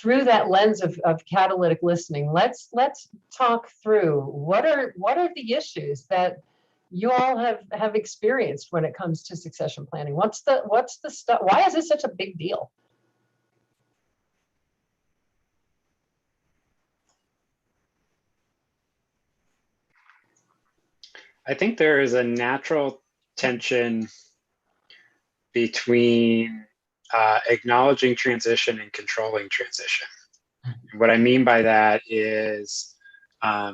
Speaker 1: Through that lens of catalytic listening, let's talk through what are the issues that you all have experienced when it comes to succession planning. What's the stuff? Why is this such a big deal?
Speaker 4: I think there is a natural tension between acknowledging transition and controlling transition. What I mean by that is, I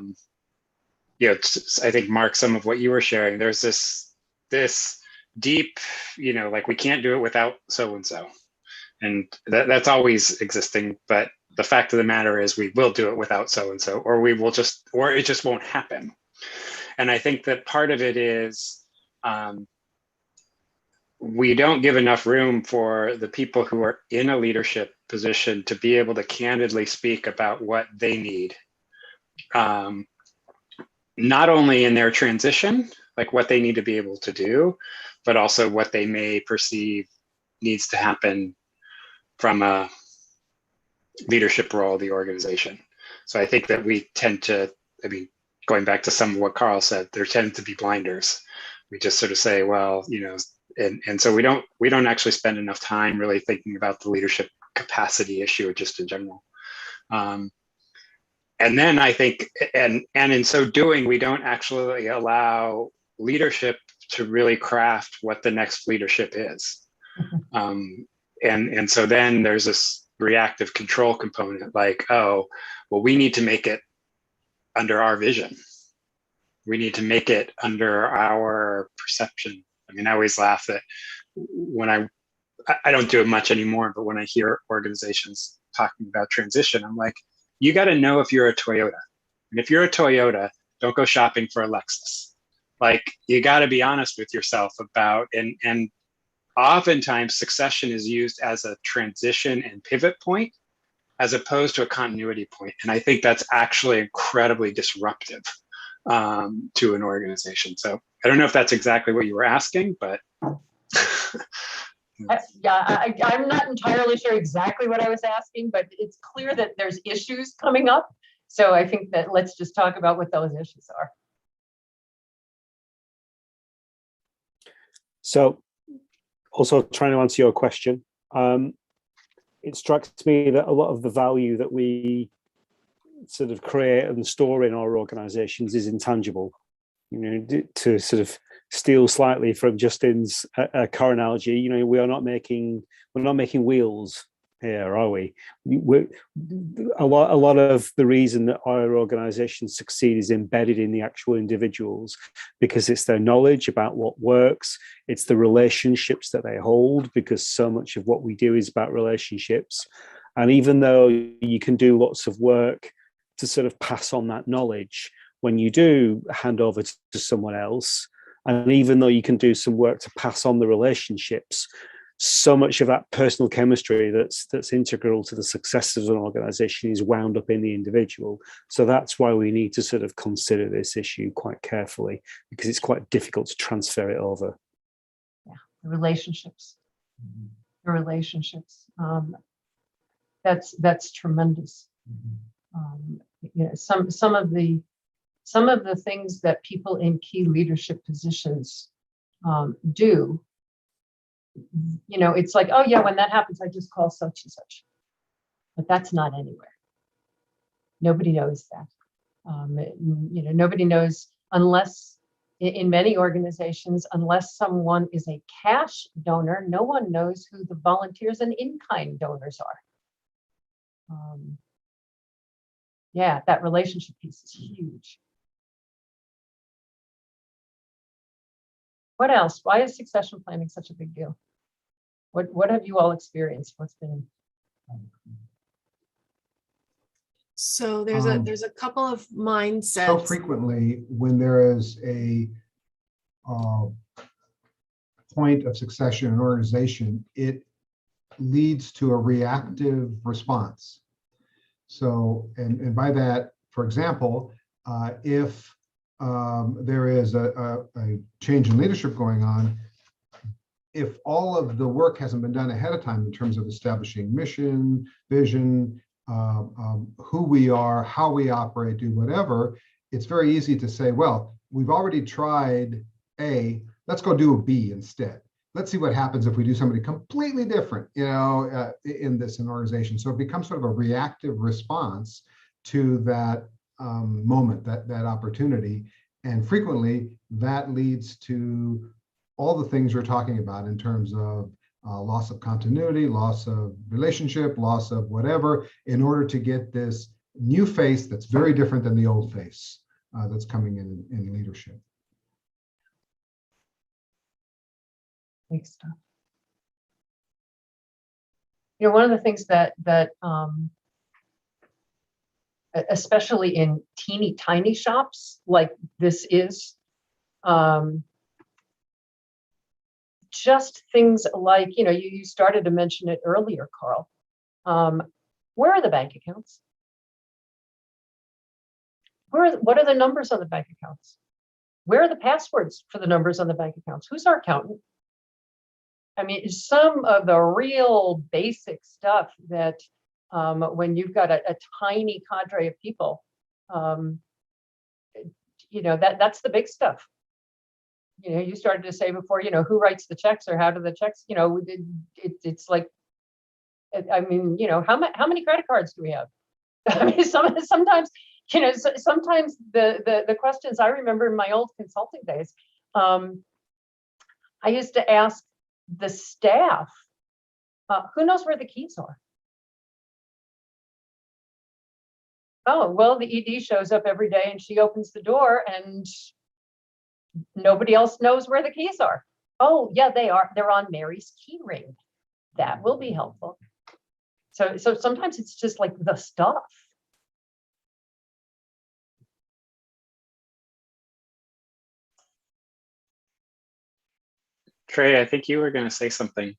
Speaker 4: think, Mark, some of what you were sharing, there's this deep, like we can't do it without so-and-so. And that's always existing. But the fact of the matter is we will do it without so-and-so, or it just won't happen. And I think that part of it is, we don't give enough room for the people who are in a leadership position to be able to candidly speak about what they need. Not only in their transition, like what they need to be able to do, but also what they may perceive needs to happen from a leadership role of the organization. So I think that we tend to, going back to some of what Carl said, there tend to be blinders. We just sort of say, well, and so we don't actually spend enough time really thinking about the leadership capacity issue just in general. And then I think, and in so doing, we don't actually allow leadership to really craft what the next leadership is. And so then there's this reactive control component, like, oh, well, we need to make it under our vision. We need to make it under our perception. I always laugh that when I don't do it much anymore, but when I hear organizations talking about transition, I'm like, you got to know if you're a Toyota. And if you're a Toyota, don't go shopping for a Lexus. Like, you got to be honest with yourself about, and oftentimes succession is used as a transition and pivot point as opposed to a continuity point. And I think that's actually incredibly disruptive to an organization. So I don't know if that's exactly what you were asking, but.
Speaker 1: I'm not entirely sure exactly what I was asking, but it's clear that there's issues coming up. So I think that let's just talk about what those issues are.
Speaker 2: So also trying to answer your question, it strikes me that a lot of the value that we sort of create and store in our organizations is intangible. You know, to sort of steal slightly from Justin's car analogy, you know, we're not making wheels here, are we? A lot of the reason that our organizations succeed is embedded in the actual individuals, because it's their knowledge about what works, it's the relationships that they hold, because so much of what we do is about relationships. And even though you can do lots of work to sort of pass on that knowledge, when you do hand over to someone else, and even though you can do some work to pass on the relationships, so much of that personal chemistry that's integral to the success of an organization is wound up in the individual. So that's why we need to sort of consider this issue quite carefully, because it's quite difficult to transfer it over.
Speaker 1: Yeah, the relationships. The relationships. That's tremendous. You know, some of the things that people in key leadership positions do, you know, it's like, oh yeah, when that happens, I just call such and such. But that's not anywhere. Nobody knows that. You know, nobody knows, unless in many organizations, unless someone is a cash donor, no one knows who the volunteers and in-kind donors are. Yeah, that relationship piece is huge. What else? Why is succession planning such a big deal? What have you all experienced? What's been?
Speaker 9: So there's a couple of mindsets.
Speaker 7: So frequently, when there is a point of succession in an organization, it leads to a reactive response. So, and by that, for example, if there is a change in leadership going on, if all of the work hasn't been done ahead of time in terms of establishing mission, vision, who we are, how we operate, do whatever, it's very easy to say, well, we've already tried A, let's go do a B instead. Let's see what happens if we do something completely different, you know, in an organization. So it becomes sort of a reactive response to that moment, that opportunity. And frequently that leads to all the things you're talking about in terms of loss of continuity, loss of relationship, loss of whatever, in order to get this new face that's very different than the old face that's coming in leadership.
Speaker 1: Big stuff. You know, one of the things that especially in teeny tiny shops like this is, just things like, you know, you started to mention it earlier, Carl. Where are the bank accounts? What are the numbers on the bank accounts? Where are the passwords for the numbers on the bank accounts? Who's our accountant? I mean, some of the real basic stuff that when you've got a tiny cadre of people, you know, that's the big stuff. You know, you started to say before, you know, who writes the checks or how do the checks, you know, it's like, I mean, you know, how many credit cards do we have? I mean, sometimes, you know, sometimes the questions I remember in my old consulting days, I used to ask the staff, who knows where the keys are? Oh, well, the ED shows up every day and she opens the door and nobody else knows where the keys are. Oh, yeah, they are. They're on Mary's key ring. That will be helpful. So sometimes it's just like the stuff.
Speaker 4: Trey, I think you were going to say something.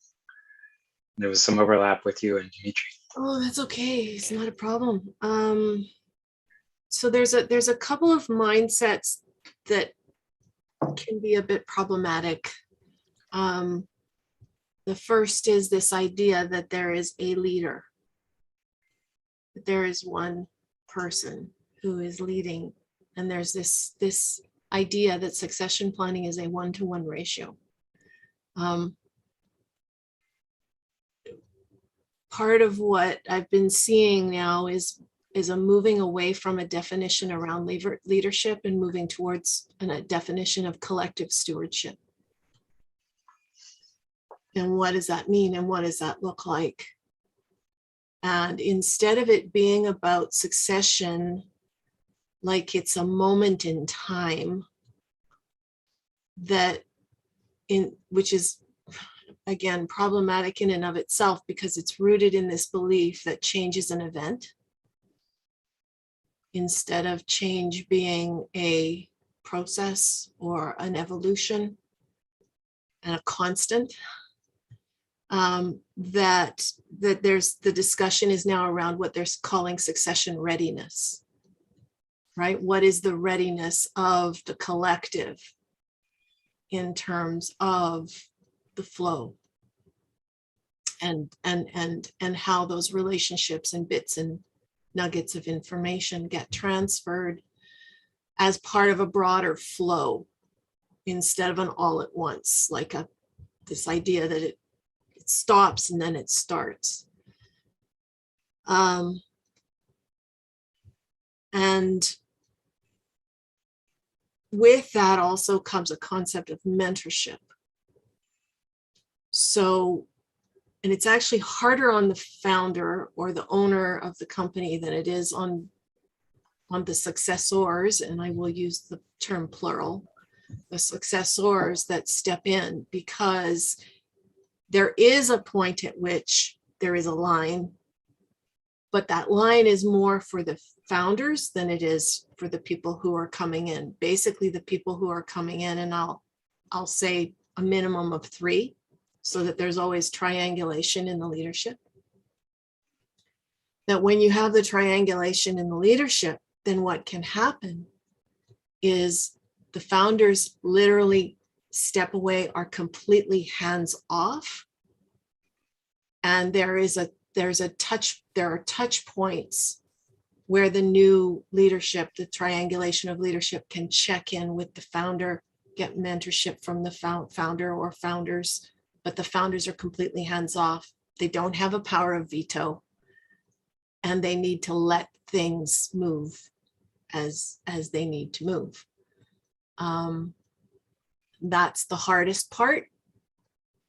Speaker 4: There was some overlap with you and Dimitri.
Speaker 9: Oh, that's okay. It's not a problem. So there's a couple of mindsets that can be a bit problematic. The first is this idea that there is a leader, that there is one person who is leading, and there's this idea that succession planning is a 1-to-1 ratio. Part of what I've been seeing now is a moving away from a definition around leadership and moving towards a definition of collective stewardship. And what does that mean? And what does that look like? And instead of it being about succession, like it's a moment in time, which is, again, problematic in and of itself because it's rooted in this belief that change is an event instead of change being a process or an evolution and a constant. That there's the discussion is now around what they're calling succession readiness, right? What is the readiness of the collective in terms of the flow and how those relationships and bits and nuggets of information get transferred as part of a broader flow instead of an all at once, like this idea that it stops and then it starts. And with that also comes a concept of mentorship. So, and it's actually harder on the founder or the owner of the company than it is on the successors, and I will use the term plural, the successors that step in, because there is a point at which there is a line, but that line is more for the founders than it is for the people who are coming in. Basically, the people who are coming in, and I'll say a minimum of 3, so that there's always triangulation in the leadership. That when you have the triangulation in the leadership, then what can happen is the founders literally step away, are completely hands off. And there are touch points where the new leadership, the triangulation of leadership, can check in with the founder, get mentorship from the founder or founders, but the founders are completely hands off. They don't have a power of veto, and they need to let things move as they need to move. That's the hardest part.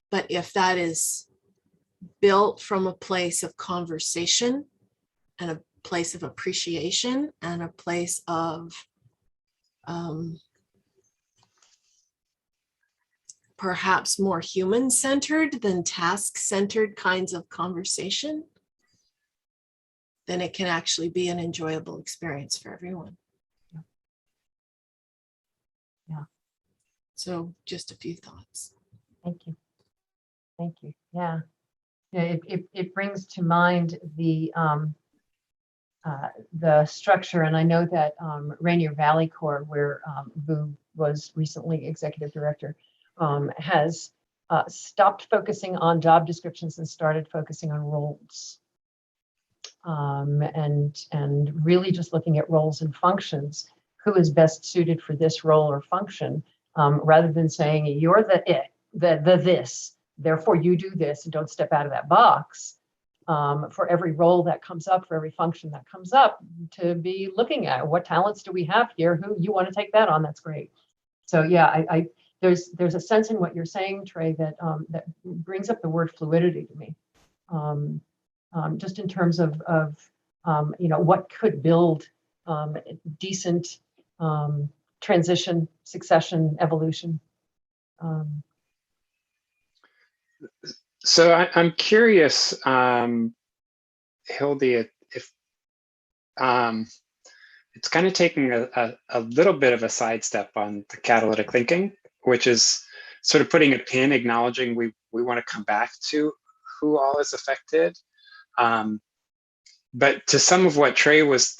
Speaker 9: But if that is built from a place of conversation and a place of appreciation and a place of perhaps more human-centered than task-centered kinds of conversation, then it can actually be an enjoyable experience for everyone.
Speaker 1: Yeah.
Speaker 9: So just a few thoughts.
Speaker 1: Thank you. Thank you. Yeah. Yeah, it brings to mind the structure, and I know that Rainier Valley Corps, where Vu was recently executive director, has stopped focusing on job descriptions and started focusing on roles, and really just looking at roles and functions. Who is best suited for this role or function, rather than saying you're the this, therefore you do this and don't step out of that box. For every role that comes up, for every function that comes up, to be looking at what talents do we have here, who you want to take that on, that's great. So yeah, there's a sense in what you're saying, Trey, that that brings up the word fluidity to me, just in terms of what could build decent transition, succession, evolution.
Speaker 4: So I'm curious, Hildy, if it's kind of taking a little bit of a sidestep on the catalytic thinking, which is sort of putting a pin, acknowledging we want to come back to who all is affected. But to some of what Trey was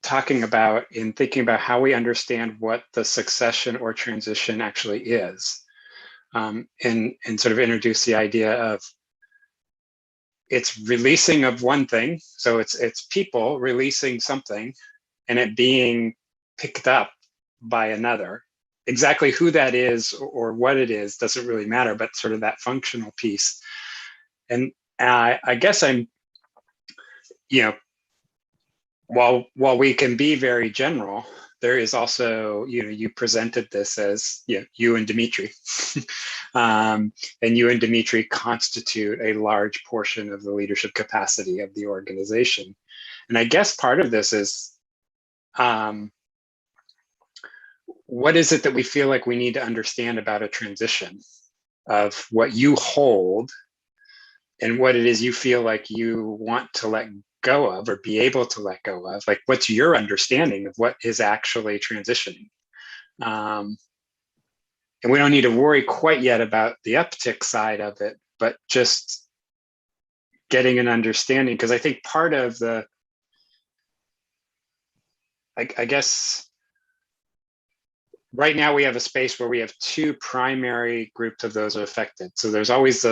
Speaker 4: talking about in thinking about how we understand what the succession or transition actually is, and sort of introduce the idea of it's releasing of one thing. So it's people releasing something and it being picked up by another. exactly who that is or what it is doesn't really matter, but sort of that functional piece. And I guess I'm, you know, while we can be very general, there is also, you know, you presented this as, you know, you and Dimitri, and you and Dimitri constitute a large portion of the leadership capacity of the organization. And I guess part of this is, what is it that we feel like we need to understand about a transition of what you hold and what it is you feel like you want to let go of or be able to let go of? Like, what's your understanding of what is actually transitioning? And we don't need to worry quite yet about the uptick side of it, but just getting an understanding, because I think part of the, I guess, right now we have a space where we have two primary groups of those affected. So there's always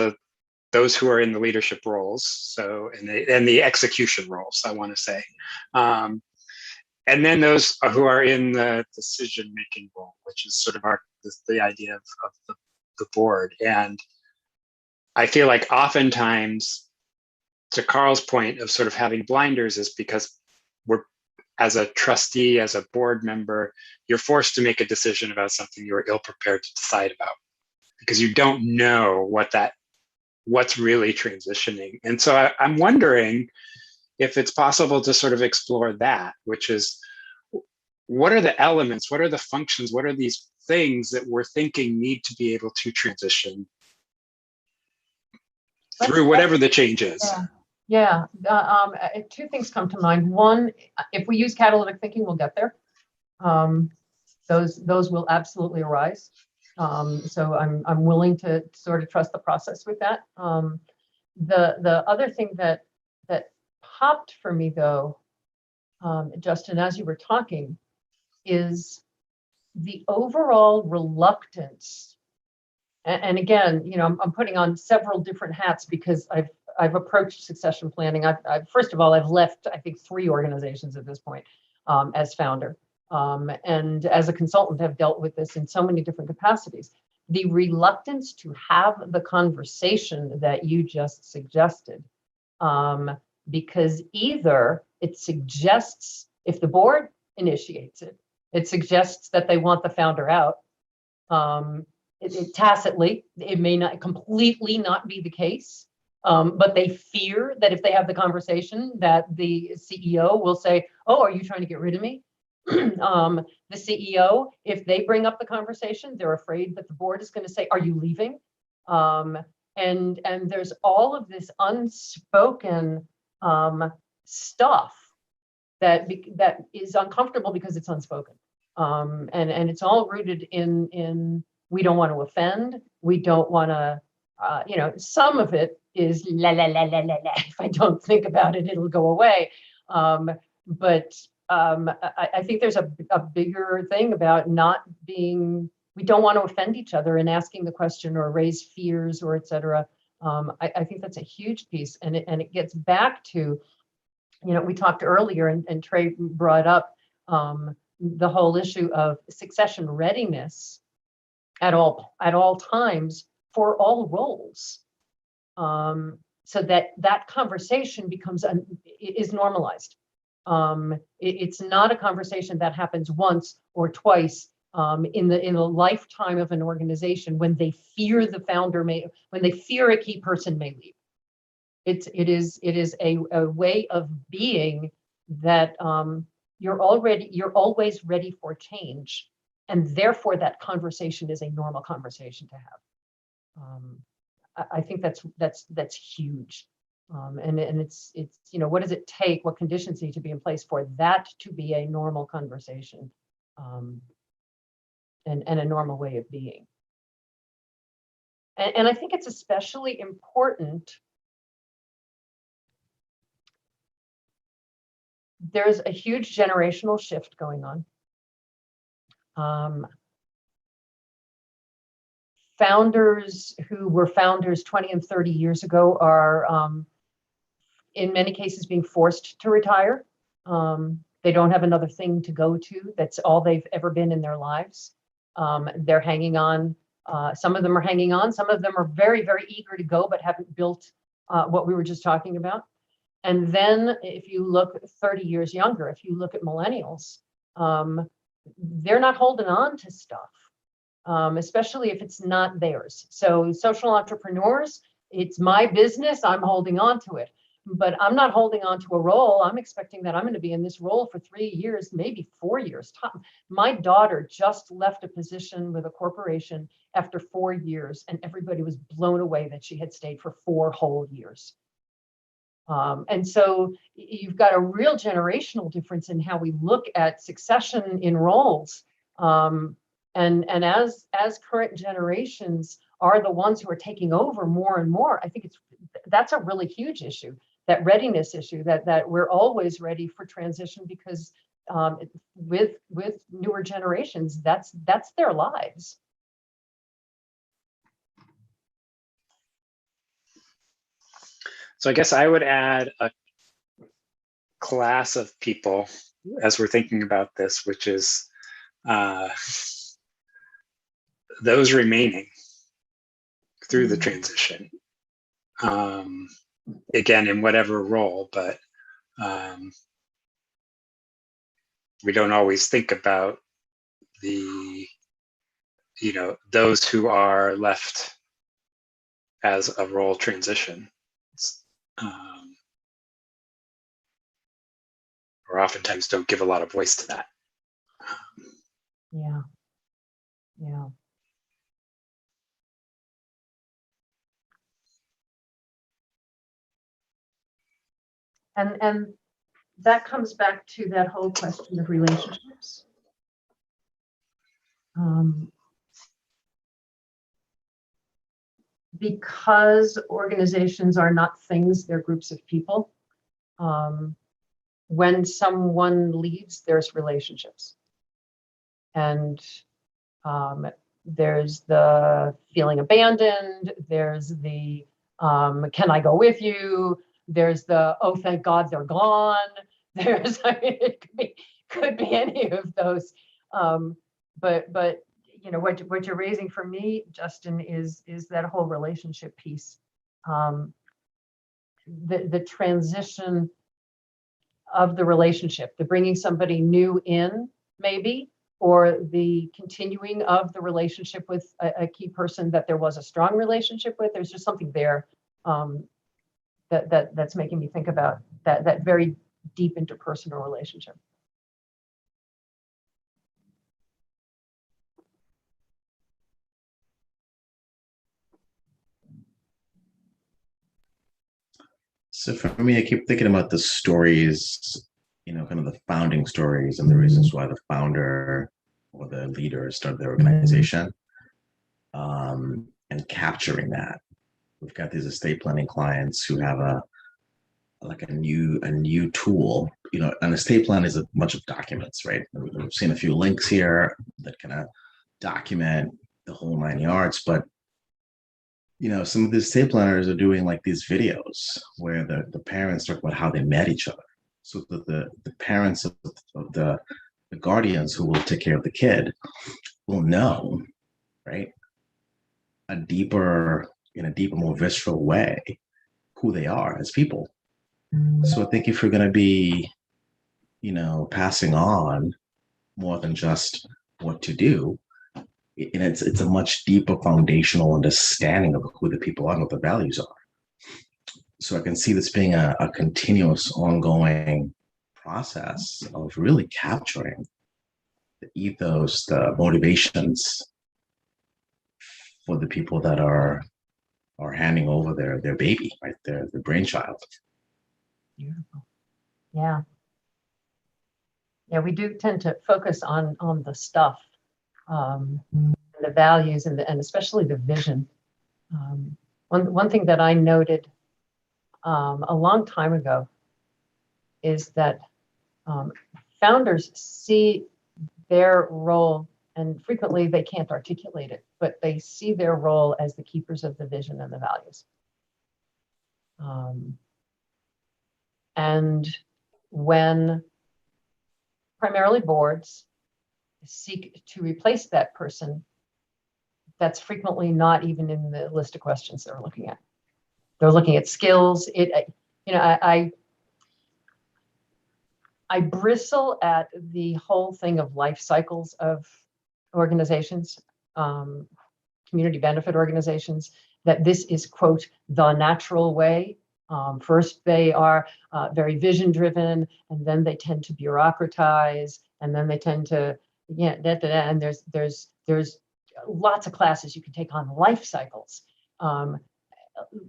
Speaker 4: those who are in the leadership roles, so and the execution roles, I want to say, and then those who are in the decision-making role, which is sort of the idea of the board. And I feel like oftentimes, to Carl's point of sort of having blinders, is because we're, as a trustee, as a board member, you're forced to make a decision about something you're ill-prepared to decide about because you don't know what's really transitioning. And so I'm wondering if it's possible to sort of explore that, which is, what are the elements, what are the functions, what are these things that we're thinking need to be able to transition through whatever the change is?
Speaker 1: Yeah. Two things come to mind. One, if we use catalytic thinking, we'll get there. Those will absolutely arise. So I'm willing to sort of trust the process with that. The other thing that popped for me, though, Justin, as you were talking, is the overall reluctance. And again, you know, I'm putting on several different hats because I've approached succession planning. First of all, I've left, I think, 3 organizations at this point as founder. And as a consultant, have dealt with this in so many different capacities. The reluctance to have the conversation that you just suggested, because either it suggests, if the board initiates it, it suggests that they want the founder out. It tacitly, it may not completely not be the case, but they fear that if they have the conversation, that the CEO will say, "Oh, are you trying to get rid of me?" The CEO, if they bring up the conversation, they're afraid that the board is going to say, "Are you leaving?" And there's all of this unspoken stuff that is uncomfortable because it's unspoken, and it's all rooted in we don't want to offend, we don't want to, you know, some of it is la la la la la la. If I don't think about it, it'll go away. But I think there's a bigger thing about not being, we don't want to offend each other in asking the question or raise fears or et cetera. I think that's a huge piece. And it gets back to, you know, we talked earlier and Trey brought up the whole issue of succession readiness at all times for all roles. So that conversation is normalized. It's not a conversation that happens once or twice in the lifetime of an organization when they fear the founder when they fear a key person may leave. It is a way of being that you're always ready for change, and therefore that conversation is a normal conversation to have. I think that's huge. And it's, you know, what does it take? What conditions need to be in place for that to be a normal conversation, and a normal way of being? And I think it's especially important. There's a huge generational shift going on. Founders who were founders 20 and 30 years ago are, in many cases, being forced to retire. They don't have another thing to go to. That's all they've ever been in their lives. They're hanging on. Some of them are hanging on. Some of them are very, very eager to go, but haven't built what we were just talking about. And then if you look 30 years younger, if you look at millennials, they're not holding on to stuff, especially if it's not theirs. So social entrepreneurs, it's my business, I'm holding on to it. But I'm not holding on to a role. I'm expecting that I'm going to be in this role for 3 years, maybe 4 years. My daughter just left a position with a corporation after 4 years, and everybody was blown away that she had stayed for 4 whole years. And so you've got a real generational difference in how we look at succession in roles. And as current generations are the ones who are taking over more and more, I think that's a really huge issue. That readiness issue, that we're always ready for transition, because with newer generations, that's their lives.
Speaker 4: So I guess I would add a class of people as we're thinking about this, which is those remaining through the transition. Again, in whatever role, but we don't always think about those who are left as a role transition, or oftentimes don't give a lot of voice to that.
Speaker 1: Yeah. And that comes back to that whole question of relationships. Because organizations are not things, they're groups of people. When someone leaves, there's relationships. And there's the feeling abandoned, there's the can I go with you? There's the, oh, thank God they're gone. There's, I mean, it could be any of those. But you know, what you're raising for me, Justin, is that whole relationship piece. The transition of the relationship, the bringing somebody new in, maybe, or the continuing of the relationship with a key person that there was a strong relationship with. There's just something there that's making me think about that very deep interpersonal relationship.
Speaker 3: So for me, I keep thinking about the stories, kind of the founding stories and the reasons why the founder or the leader started the organization, and capturing that. We've got these estate planning clients who have a new tool. An estate plan is a bunch of documents, right? We've seen a few links here that kind of document the whole 9 yards, but some of the estate planners are doing like these videos where the parents talk about how they met each other, so that the parents of the guardians who will take care of the kid will know, right, in a deeper, more visceral way, who they are as people. So I think if you're going to be, passing on more than just what to do, and it's a much deeper foundational understanding of who the people are and what the values are. So I can see this being a continuous, ongoing process of really capturing the ethos, the motivations for the people that are handing over their baby, right, their brainchild.
Speaker 1: Beautiful. Yeah. We do tend to focus on the stuff. The values and especially the vision. One thing that I noted a long time ago is that founders see their role, and frequently they can't articulate it, but they see their role as the keepers of the vision and the values. And when primarily boards seek to replace that person, that's frequently not even in the list of questions they're looking at. They're looking at skills. I bristle at the whole thing of life cycles of organizations, community benefit organizations, that this is, quote, the natural way. First, they are very vision driven, and then they tend to bureaucratize, and then they tend to, and there's lots of classes you can take on life cycles.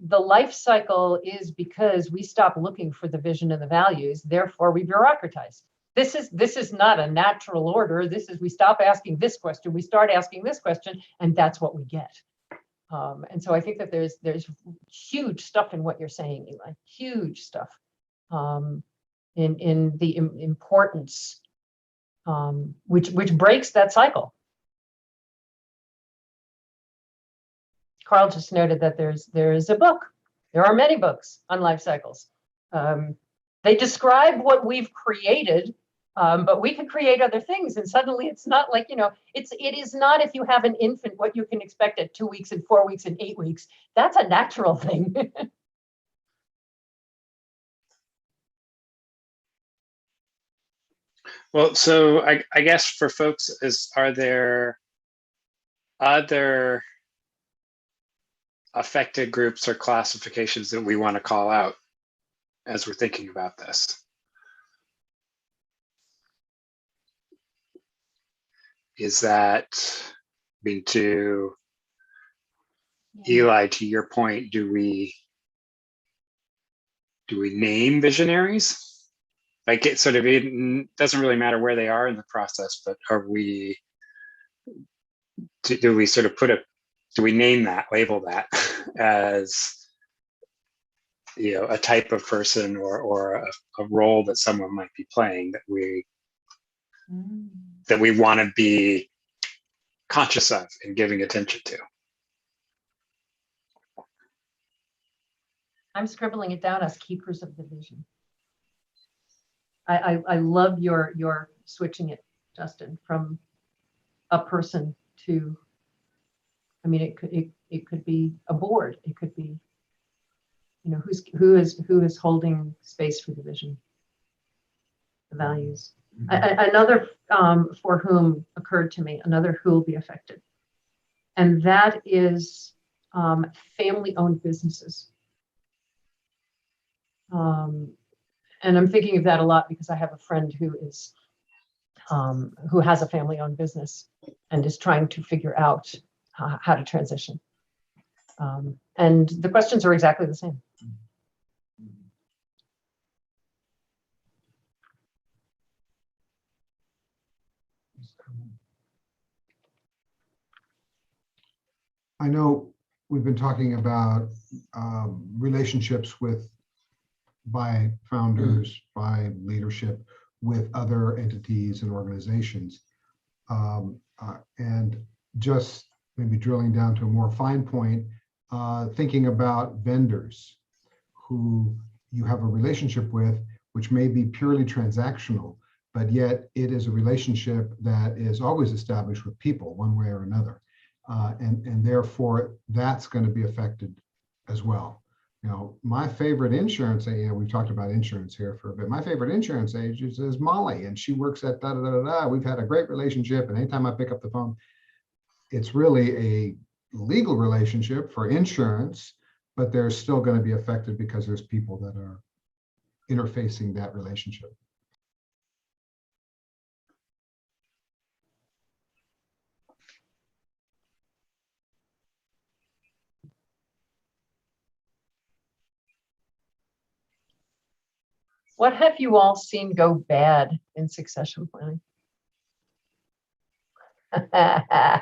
Speaker 1: The life cycle is because we stop looking for the vision and the values, therefore we bureaucratize. This is not a natural order. This is, we stop asking this question, we start asking this question, and that's what we get. And so I think that there's huge stuff in what you're saying, Eli, huge stuff in the importance, which breaks that cycle. Carl just noted that there is a book. There are many books on life cycles. They describe what we've created, but we can create other things. And suddenly it's not like, it is not, if you have an infant, what you can expect at 2 weeks and 4 weeks and 8 weeks. That's a natural thing.
Speaker 4: Well, so I guess for folks, are there other affected groups or classifications that we want to call out as we're thinking about this? Is that, to Eli, to your point, do we name visionaries? Like, it doesn't really matter where they are in the process, but do we sort of do we name that, label that as, a type of person or a role that someone might be playing that we want to be conscious of and giving attention to?
Speaker 1: I'm scribbling it down as keepers of the vision. I love your switching it, Justin, from a person to, it could be a board. It could be, who is holding space for the vision, the values. Another for whom occurred to me, another who will be affected. And that is family-owned businesses. And I'm thinking of that a lot because I have a friend who has a family-owned business and is trying to figure out how to transition. And the questions are exactly the same.
Speaker 7: I know we've been talking about relationships by founders, by leadership, with other entities and organizations. And just maybe drilling down to a more fine point, thinking about vendors who you have a relationship with, which may be purely transactional, but yet it is a relationship that is always established with people one way or another. And therefore, that's going to be affected as well. My favorite insurance, we've talked about insurance here for a bit. My favorite insurance agent is Molly, and she works at da-da-da-da-da. We've had a great relationship, and anytime I pick up the phone, it's really a legal relationship for insurance, but they're still going to be affected because there's people that are interfacing that relationship.
Speaker 1: What have you all seen go bad in succession planning? My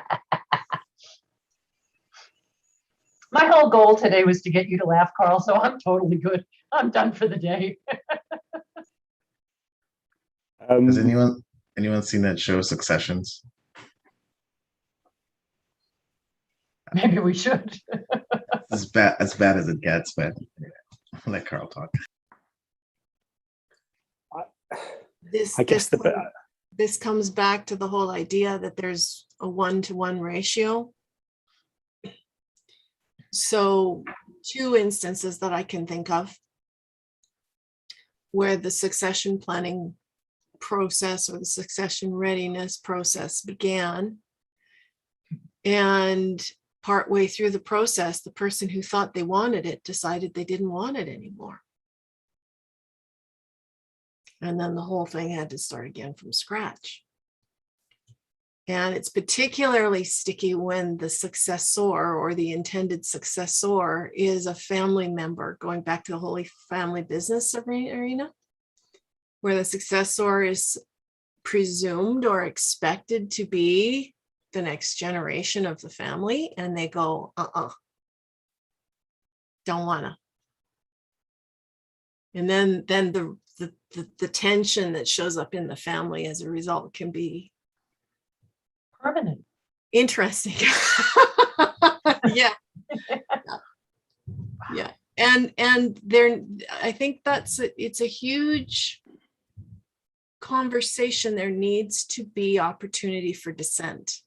Speaker 1: whole goal today was to get you to laugh, Carl, so I'm totally good. I'm done for the day.
Speaker 3: Has anyone seen that show Successions?
Speaker 1: Maybe we should.
Speaker 3: As bad as it gets, but I'll let Carl talk.
Speaker 2: I guess
Speaker 9: this comes back to the whole idea that there's a 1-to-1 ratio. So 2 instances that I can think of where the succession planning process or the succession readiness process began. And partway through the process, the person who thought they wanted it decided they didn't want it anymore. And then the whole thing had to start again from scratch. And it's particularly sticky when the successor or the intended successor is a family member, going back to the Holy Family Business arena, where the successor is presumed or expected to be the next generation of the family, and they go, don't wanna. And then the tension that shows up in the family as a result can be
Speaker 1: Permanent.
Speaker 9: interesting. Yeah. Yeah. And there, I think it's a huge conversation. There needs to be opportunity for dissent.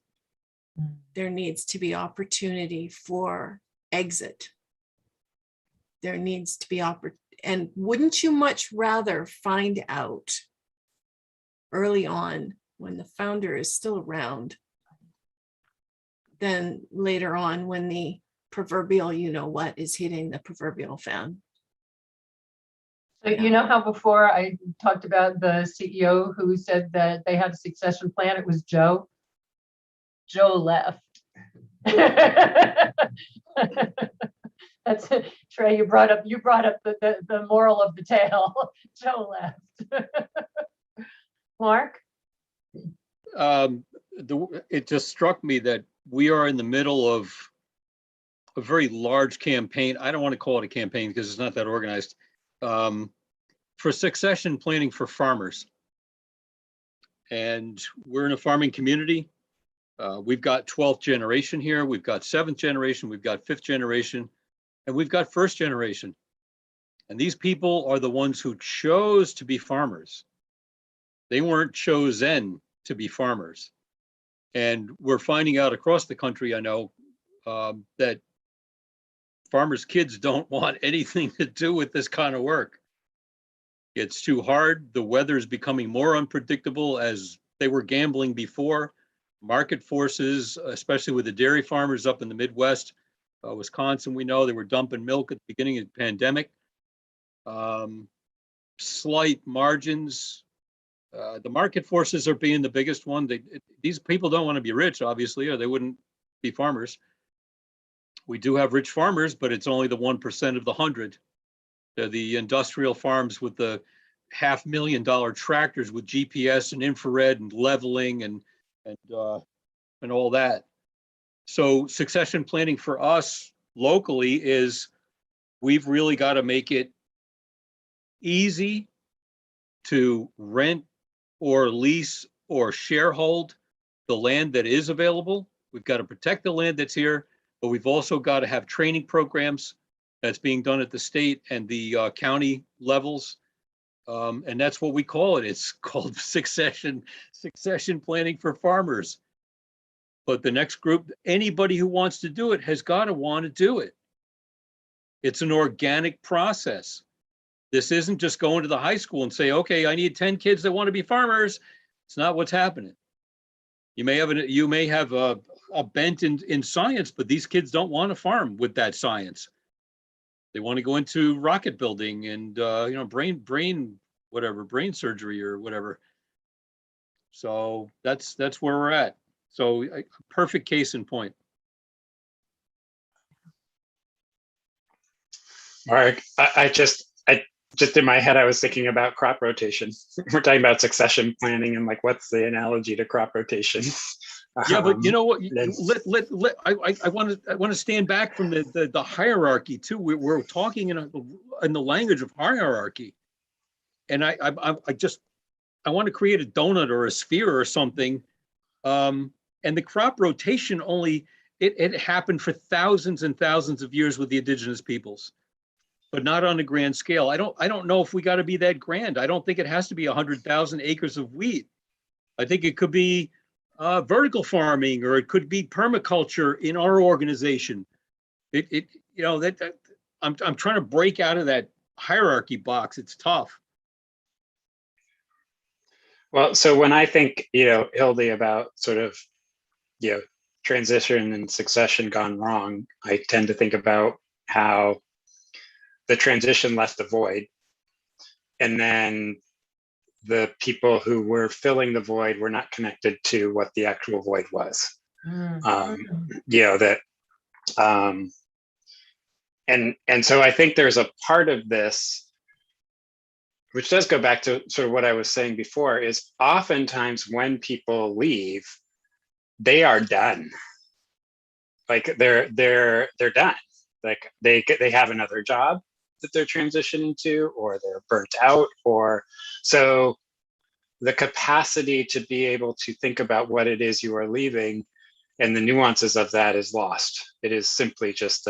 Speaker 9: There needs to be opportunity for exit. There needs to be and wouldn't you much rather find out early on when the founder is still around than later on when the proverbial you-know-what is hitting the proverbial fan?
Speaker 1: So you know how before I talked about the CEO who said that they had a succession plan, it was Joe? Joe left. That's Trey, you brought up the moral of the tale. Joe left. Mark?
Speaker 5: It just struck me that we are in the middle of a very large campaign. I don't want to call it a campaign because it's not that organized, for succession planning for farmers. And we're in a farming community. We've got 12th generation here. We've got 7th generation. We've got 5th generation. And we've got 1st generation. And these people are the ones who chose to be farmers. They weren't chosen to be farmers. And we're finding out across the country, I know, that farmers' kids don't want anything to do with this kind of work. It's too hard. The weather is becoming more unpredictable as they were gambling before. Market forces, especially with the dairy farmers up in the Midwest, Wisconsin, we know they were dumping milk at the beginning of the pandemic. Slight margins. The market forces are being the biggest one. These people don't want to be rich, obviously, or they wouldn't be farmers. We do have rich farmers, but it's only the 1% of the 100. They're the industrial farms with the $500,000 tractors with GPS and infrared and leveling and all that. So succession planning for us locally is we've really got to make it easy to rent or lease or sharehold the land that is available. We've got to protect the land that's here, but we've also got to have training programs that's being done at the state and the county levels. And that's what we call it. It's called succession planning for farmers. But the next group, anybody who wants to do it has got to want to do it. It's an organic process. This isn't just going to the high school and say, okay, I need 10 kids that want to be farmers. It's not what's happening. You may have a bent in science, but these kids don't want to farm with that science. They want to go into rocket building and brain surgery or whatever. So that's where we're at. So a perfect case in point.
Speaker 4: Mark, I just in my head, I was thinking about crop rotation. We're talking about succession planning and like, what's the analogy to crop rotation?
Speaker 5: Yeah, but you know what? I want to stand back from the hierarchy too. We're talking in the language of hierarchy, and I want to create a donut or a sphere or something. And the crop rotation it happened for thousands and thousands of years with the indigenous peoples, but not on a grand scale. I don't know if we got to be that grand. I don't think it has to be 100,000 acres of wheat. I think it could be vertical farming, or it could be permaculture in our organization. You know, that I'm trying to break out of that hierarchy box. It's tough.
Speaker 4: Well, so when I think, you know, Hildy, about sort of, you know, transition and succession gone wrong, I tend to think about how the transition left a void, and then the people who were filling the void were not connected to what the actual void was. You know, that, and so I think there's a part of this, which does go back to sort of what I was saying before, is oftentimes when people leave, they are done. Like they're done. Like they have another job that they're transitioning to, or they're burnt out, or so the capacity to be able to think about what it is you are leaving and the nuances of that is lost. It is simply just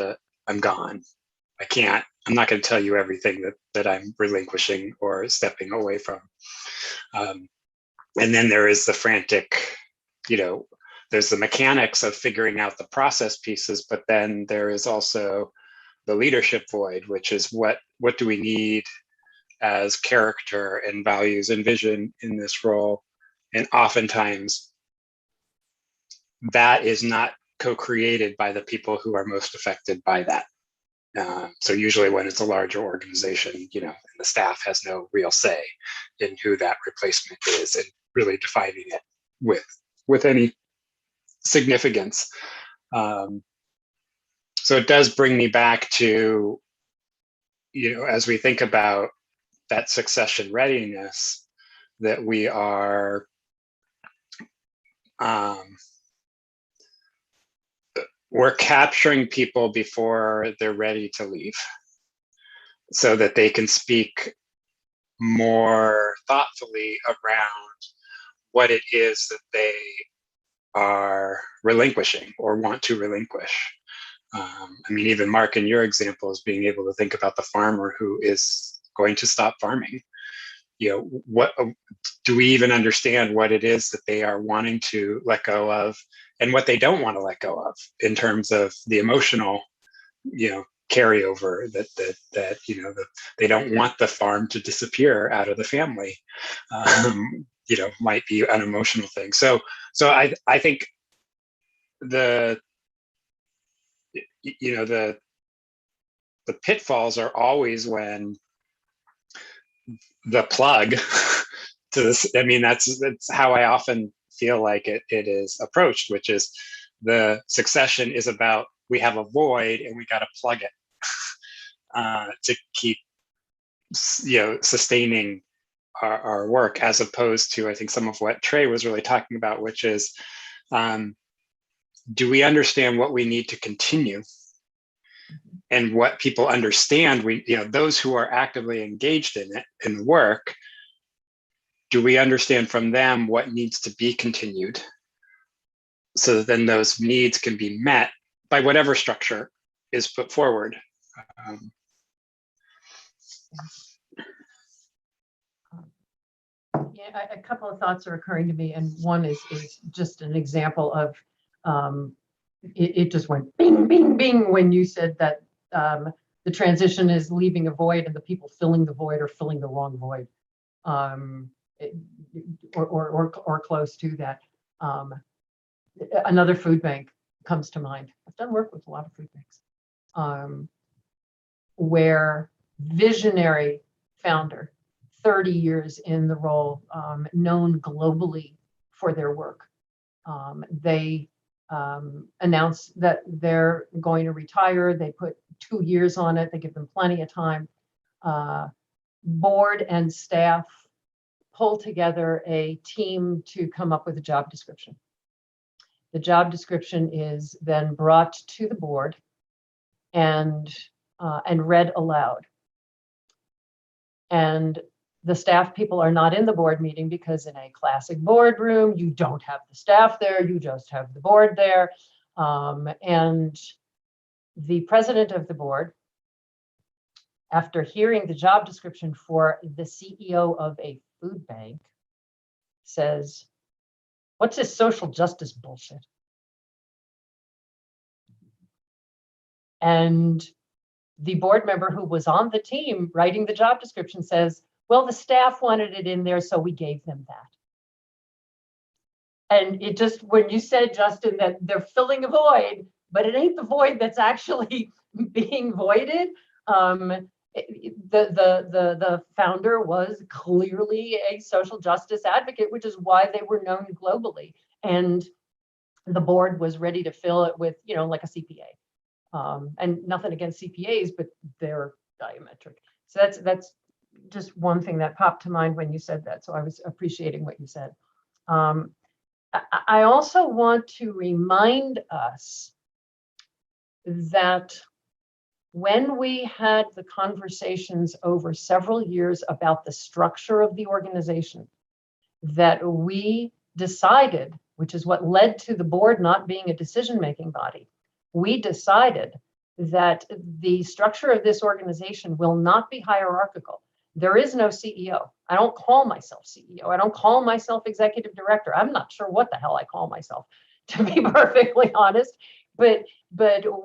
Speaker 4: I'm gone. I'm not going to tell you everything that I'm relinquishing or stepping away from. And then there is the frantic, you know, there's the mechanics of figuring out the process pieces, but then there is also the leadership void, which is what do we need as character and values and vision in this role? And oftentimes that is not co-created by the people who are most affected by that. So usually when it's a larger organization, you know, and the staff has no real say in who that replacement is and really defining it with any significance. So it does bring me back to, you know, as we think about that succession readiness, that we are we're capturing people before they're ready to leave, so that they can speak more thoughtfully around what it is that they are relinquishing or want to relinquish. I mean, even Mark, in your example, is being able to think about the farmer who is going to stop farming. You know, what do we even understand what it is that they are wanting to let go of, and what they don't want to let go of in terms of the emotional, you know, carryover that you know, that they don't want the farm to disappear out of the family. You know, might be an emotional thing. So I think the pitfalls are always when the plug to this. I mean, that's how I often feel like it is approached, which is the succession is about, we have a void and we got to plug it to keep, you know, sustaining our work, as opposed to, I think, some of what Trey was really talking about, which is, do we understand what we need to continue, and what people understand, you know, those who are actively engaged in it, in the work, do we understand from them what needs to be continued, so that then those needs can be met by whatever structure is put forward.
Speaker 1: Yeah, a couple of thoughts are occurring to me, and one is just an example of it just went bing, bing, bing when you said that the transition is leaving a void, and the people filling the void are filling the wrong void, or close to that. Another food bank comes to mind. I've done work with a lot of food banks, where visionary founder, 30 years in the role, known globally for their work. They announce that they're going to retire. They put 2 years on it. They give them plenty of time. Board and staff pull together a team to come up with a job description. The job description is then brought to the board and read aloud. And the staff people are not in the board meeting, because in a classic boardroom, you don't have the staff there, you just have the board there. And the president of the board, after hearing the job description for the CEO of a food bank, says, What's this social justice bullshit? And the board member who was on the team writing the job description says, well, the staff wanted it in there, so we gave them that. And it just, when you said, Justin, that they're filling a void, but it ain't the void that's actually being voided. The founder was clearly a social justice advocate, which is why they were known globally. And the board was ready to fill it with, like a CPA. And nothing against CPAs, but they're diametric. So that's just one thing that popped to mind when you said that. So I was appreciating what you said. I also want to remind us that when we had the conversations over several years about the structure of the organization, that we decided, which is what led to the board not being a decision-making body, we decided that the structure of this organization will not be hierarchical. There is no CEO. I don't call myself CEO. I don't call myself executive director. I'm not sure what the hell I call myself, to be perfectly honest. But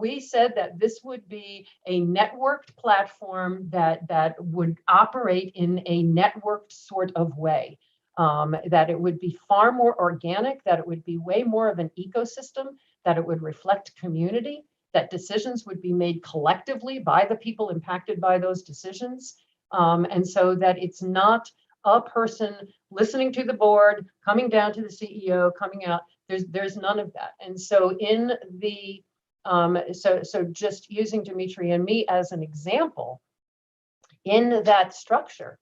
Speaker 1: we said that this would be a networked platform that would operate in a networked sort of way. That it would be far more organic, that it would be way more of an ecosystem, that it would reflect community, that decisions would be made collectively by the people impacted by those decisions. And so that it's not a person listening to the board, coming down to the CEO, coming out, there's none of that. And so in the, so just using Dimitri and me as an example, in that structure,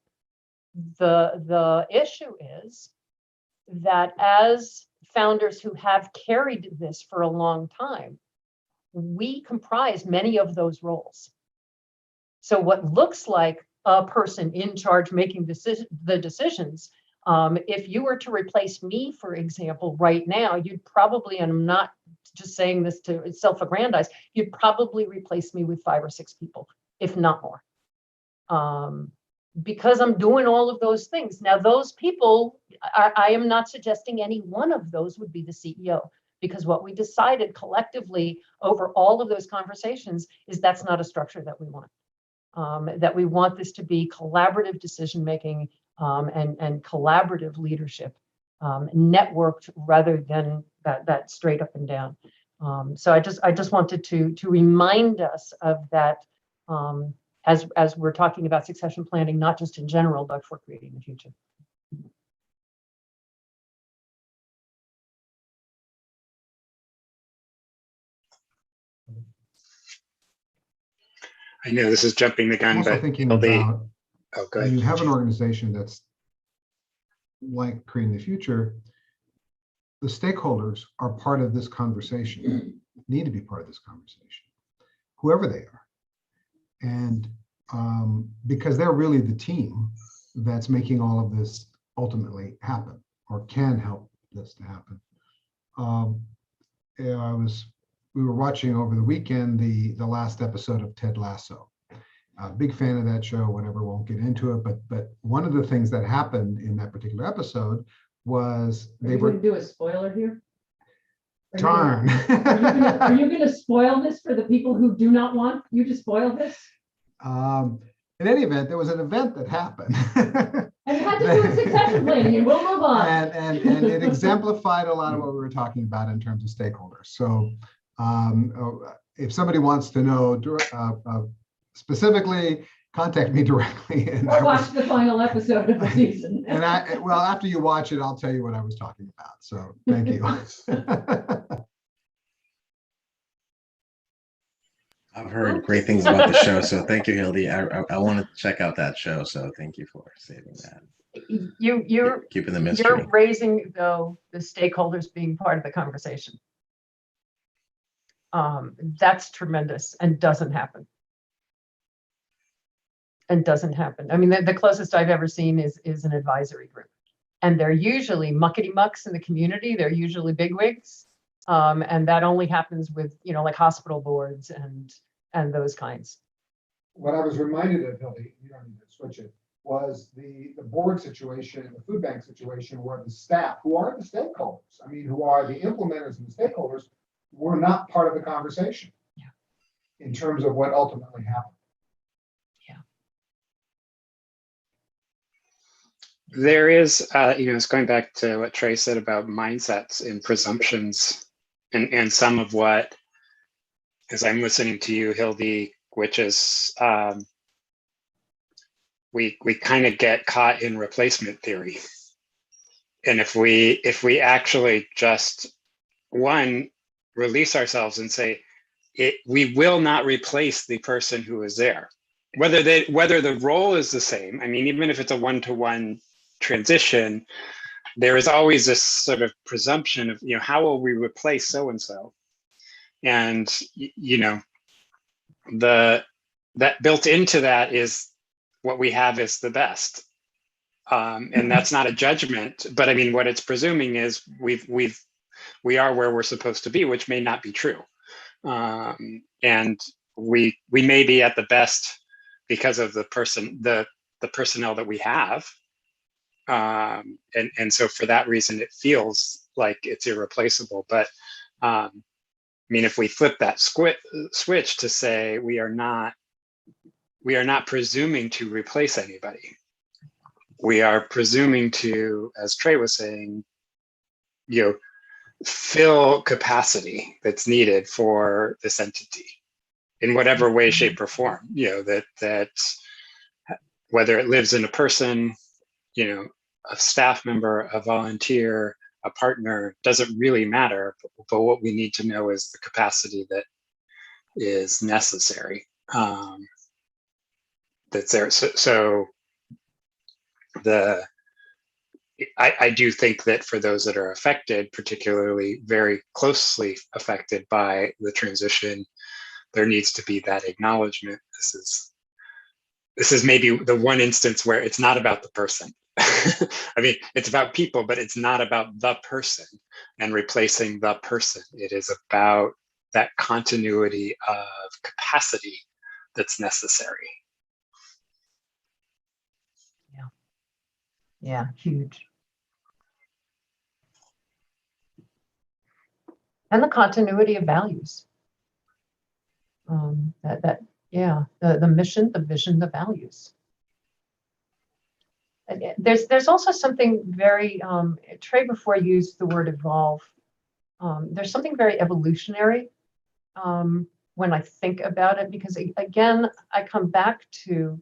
Speaker 1: the issue is that as founders who have carried this for a long time, we comprise many of those roles. So what looks like a person in charge making the decisions, if you were to replace me, for example, right now, you'd probably, and I'm not just saying this to self-aggrandize, you'd probably replace me with 5 or 6 people, if not more. Because I'm doing all of those things. Now, those people, I am not suggesting any one of those would be the CEO, because what we decided collectively over all of those conversations is that's not a structure that we want. That we want this to be collaborative decision-making and collaborative leadership, networked rather than that straight up and down. So I just wanted to remind us of that as we're talking about succession planning, not just in general, but for creating the future.
Speaker 4: I know this is jumping the gun,
Speaker 7: I'm also
Speaker 4: but
Speaker 7: thinking
Speaker 4: it'll be,
Speaker 7: about
Speaker 4: oh, go
Speaker 7: when
Speaker 4: ahead.
Speaker 7: you have an organization that's like creating the future, the stakeholders are part of this conversation, need to be part of this conversation, whoever they are. And because they're really the team that's making all of this ultimately happen, or can help this to happen. We were watching over the weekend the last episode of Ted Lasso. Big fan of that show, whatever, won't get into it, but one of the things that happened in that particular episode was they were
Speaker 10: going to do a spoiler here?
Speaker 7: Darn.
Speaker 10: Are you going to spoil this for the people who do not want you to spoil this?
Speaker 7: In any event, there was an event that happened.
Speaker 10: And it had to do with succession planning, and we'll move on.
Speaker 7: And it exemplified a lot of what we were talking about in terms of stakeholders. So if somebody wants to know specifically, contact me directly. And
Speaker 10: or watch the final episode of the season.
Speaker 7: And well, after you watch it, I'll tell you what I was talking about. So thank you.
Speaker 3: I've heard great things about the show, so thank you, Hildy. I want to check out that show, so thank you for saving that.
Speaker 1: You're
Speaker 3: keeping the mystery.
Speaker 1: You're raising, though, the stakeholders being part of the conversation. That's tremendous and doesn't happen. And doesn't happen. I mean, the closest I've ever seen is an advisory group. And they're usually muckety mucks in the community. They're usually bigwigs. And that only happens with, like hospital boards and those kinds.
Speaker 8: What I was reminded of, Hildy, you don't need to switch it,
Speaker 7: was the board situation, the food bank situation, where the staff, who are the stakeholders, I mean, who are the implementers and the stakeholders, were not part of the conversation.
Speaker 1: Yeah.
Speaker 7: In terms of what ultimately happened.
Speaker 4: There is, it's going back to what Trey said about mindsets and presumptions, and some of what, as I'm listening to you, Hildy, which is we kind of get caught in replacement theory, and if we actually just release ourselves and say we will not replace the person who is there, whether the role is the same. I mean, even if it's a one-to-one transition, there is always this sort of presumption of, how will we replace so and so, and that built into that is what we have is the best, and that's not a judgment, but I mean, what it's presuming is we are where we're supposed to be, which may not be true, and we may be at the best because of the personnel that we have. And so for that reason, it feels like it's irreplaceable. But I mean, if we flip that switch to say we are not presuming to replace anybody, we are presuming to, as Trey was saying, fill capacity that's needed for this entity in whatever way, shape, or form. That whether it lives in a person, a staff member, a volunteer, a partner, doesn't really matter. But what we need to know is the capacity that is necessary, that's there. So I do think that for those that are affected, particularly very closely affected by the transition, there needs to be that acknowledgement. This is maybe the one instance where it's not about the person. I mean, it's about people, but it's not about the person and replacing the person. It is about that continuity of capacity that's necessary.
Speaker 1: Yeah, huge. And the continuity of values. The mission, the vision, the values. And there's also something very, Trey before used the word evolve. There's something very evolutionary when I think about it, because again, I come back to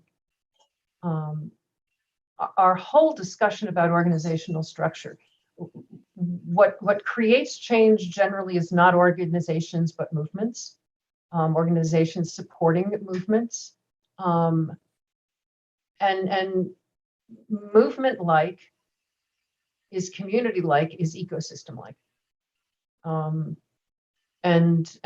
Speaker 1: our whole discussion about organizational structure. What creates change generally is not organizations, but movements. Organizations supporting movements, and movement-like is community-like, is ecosystem-like, and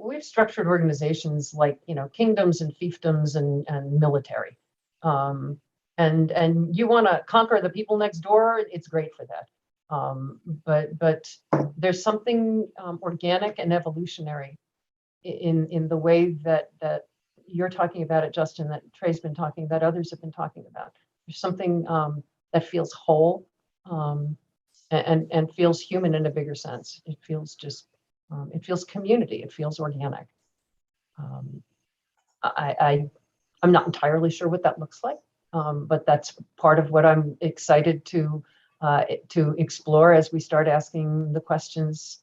Speaker 1: we've structured organizations like kingdoms and fiefdoms and military, and you want to conquer the people next door, it's great for that, but there's something organic and evolutionary in the way that you're talking about it, Justin, that Trey's been talking about, others have been talking about. There's something that feels whole and feels human in a bigger sense. It feels just, it feels community, it feels organic. I'm not entirely sure what that looks like, but that's part of what I'm excited to explore as we start asking the questions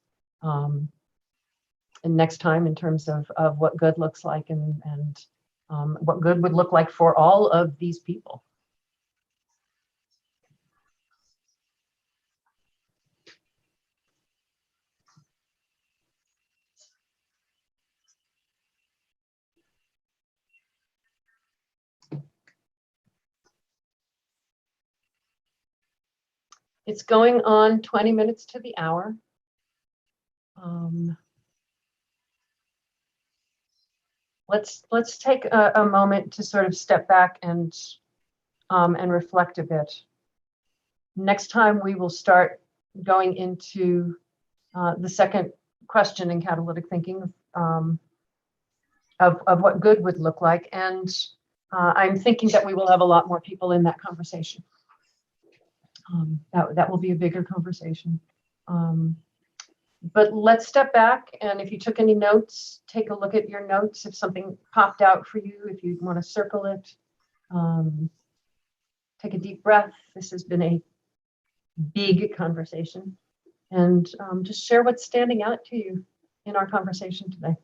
Speaker 1: and next time in terms of what good looks like and what good would look like for all of these people. It's going on 20 minutes to the hour. Let's take a moment to sort of step back and reflect a bit. Next time we will start going into the second question in catalytic thinking of what good would look like. And I'm thinking that we will have a lot more people in that conversation. That will be a bigger conversation. But let's step back, and if you took any notes, take a look at your notes. If something popped out for you, if you want to circle it, take a deep breath. This has been a big conversation, and just share what's standing out to you in our conversation today.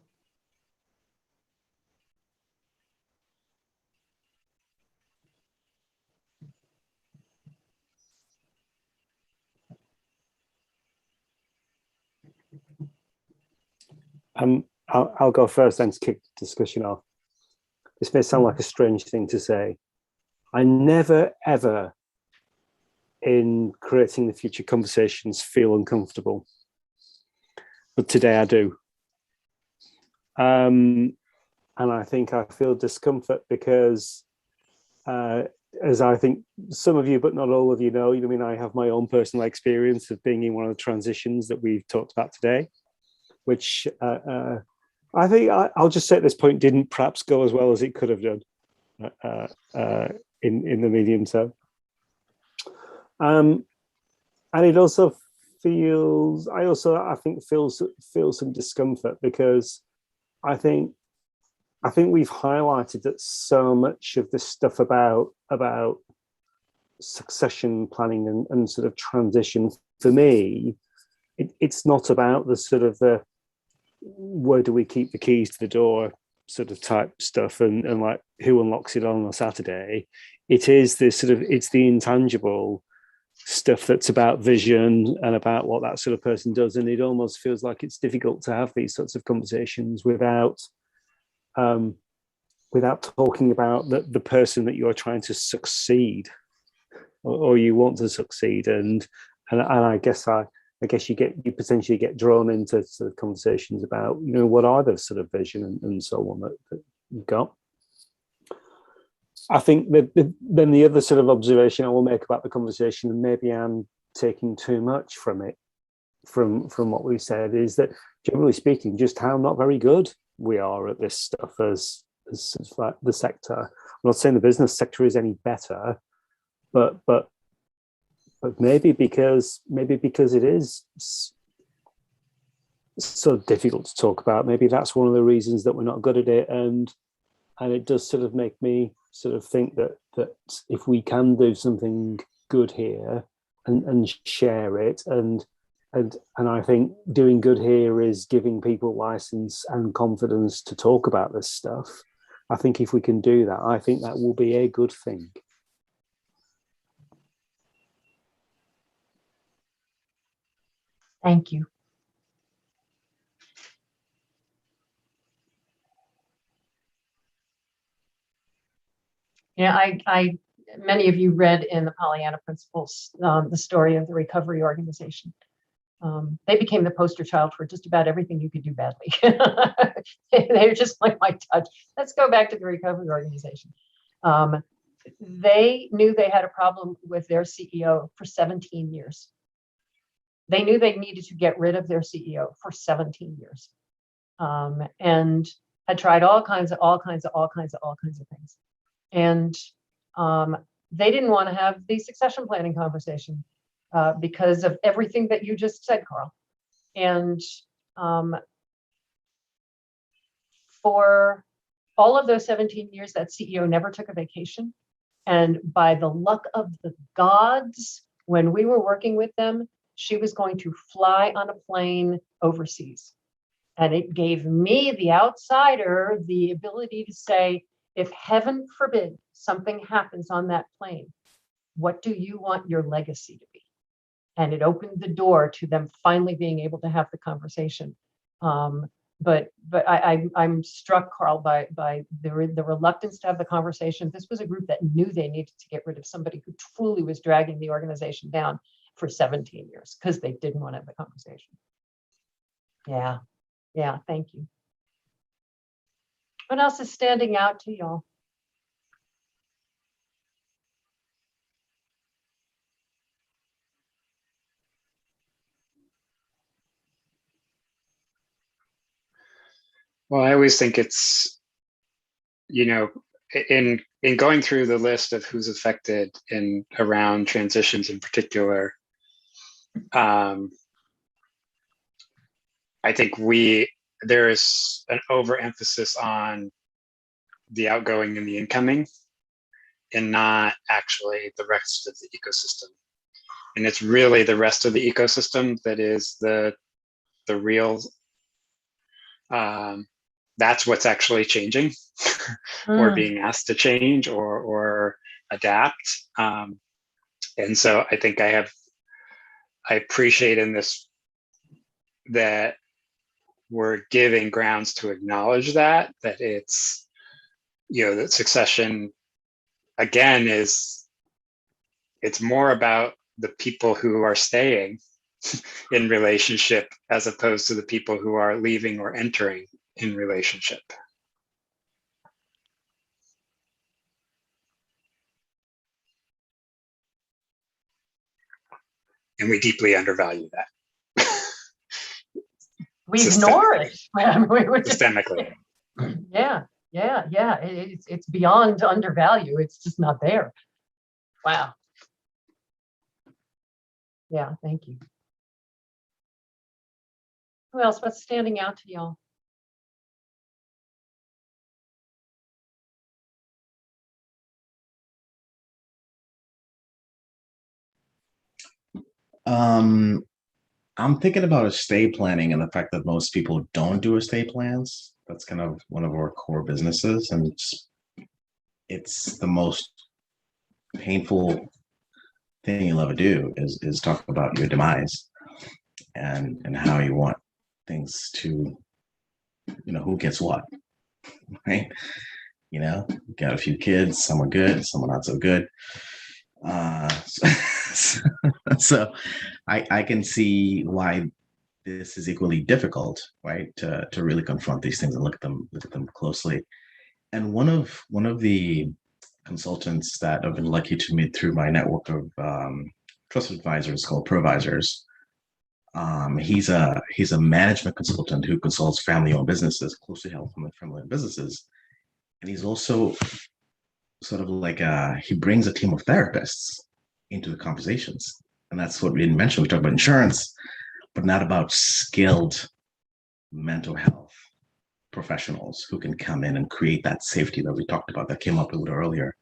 Speaker 2: I'll go first then to kick the discussion off. This may sound like a strange thing to say. I never, ever, in creating the future conversations, feel uncomfortable. But today I do. And I think I feel discomfort because, as I think some of you, but not all of you know, I mean, I have my own personal experience of being in one of the transitions that we've talked about today, which I think I'll just say at this point didn't perhaps go as well as it could have done in the medium term. And it also feels, I think feel some discomfort because I think we've highlighted that so much of this stuff about succession planning and sort of transition, for me, it's not about the sort of the where do we keep the keys to the door sort of type stuff and like who unlocks it on a Saturday. It is this sort of, it's the intangible stuff that's about vision and about what that sort of person does. And it almost feels like it's difficult to have these sorts of conversations without talking about the person that you're trying to succeed or you want to succeed. And I guess you potentially get drawn into sort of conversations about, you know, what are the sort of vision and so on that you've got. I think that then the other sort of observation I will make about the conversation, and maybe I'm taking too much from it, from what we said, is that generally speaking, just how not very good we are at this stuff as like the sector. I'm not saying the business sector is any better, but maybe because it is so difficult to talk about, maybe that's one of the reasons that we're not good at it. And it does sort of make me sort of think that if we can do something good here and share it, and I think doing good here is giving people license and confidence to talk about this stuff. I think if we can do that, I think that will be a good thing.
Speaker 1: Thank you. Yeah, many of you read in the Pollyanna Principles the story of the recovery organization. They became the poster child for just about everything you could do badly. They're just like my touch. Let's go back to the recovery organization. They knew they had a problem with their CEO for 17 years. They knew they needed to get rid of their CEO for 17 years, and had tried all kinds of things. And they didn't want to have the succession planning conversation because of everything that you just said, Carl. And for all of those 17 years, that CEO never took a vacation. And by the luck of the gods, when we were working with them, she was going to fly on a plane overseas. And it gave me, the outsider, the ability to say, if heaven forbid something happens on that plane, what do you want your legacy to be? And it opened the door to them finally being able to have the conversation. But I'm struck, Carl, by the reluctance to have the conversation. This was a group that knew they needed to get rid of somebody who truly was dragging the organization down for 17 years because they didn't want to have the conversation. Yeah, thank you. What else is standing out to y'all?
Speaker 4: Well, I always think it's, you know, in in going through the list of who's affected in around transitions in particular, I think there's an overemphasis on the outgoing and the incoming, and not actually the rest of the ecosystem. And it's really the rest of the ecosystem that is the real, that's what's actually changing or being asked to change or adapt. And so I think I appreciate in this that we're giving grounds to acknowledge that it's, that succession again it's more about the people who are staying in relationship as opposed to the people who are leaving or entering in relationship. And we deeply undervalue that.
Speaker 1: We ignore it.
Speaker 4: Systemically.
Speaker 1: Yeah. It's beyond undervalue. It's just not there. Wow. Yeah, thank you. Who else? What's standing out to y'all?
Speaker 3: I'm thinking about estate planning and the fact that most people don't do estate plans. That's kind of one of our core businesses, and it's the most painful thing you'll ever do is talk about your demise and how you want things to, who gets what, right? You got a few kids, some are good, some are not so good. So I can see why this is equally difficult, right? To really confront these things and look at them closely. And one of the consultants that I've been lucky to meet through my network of trusted advisors called Provisors. He's a management consultant who consults family-owned businesses, closely held family-owned businesses, and he's also sort of like he brings a team of therapists into the conversations, and that's what we didn't mention. We talked about insurance, but not about skilled mental health professionals who can come in and create that safety that we talked about that came up a little earlier.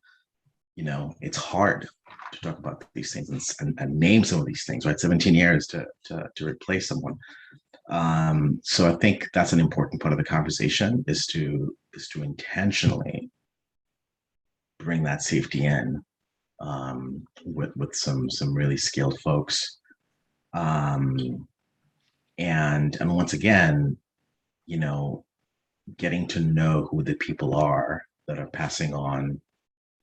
Speaker 3: It's hard to talk about these things and name some of these things, right? 17 years to replace someone. So I think that's an important part of the conversation is to intentionally bring that safety in with some really skilled folks. And once again, getting to know who the people are that are passing on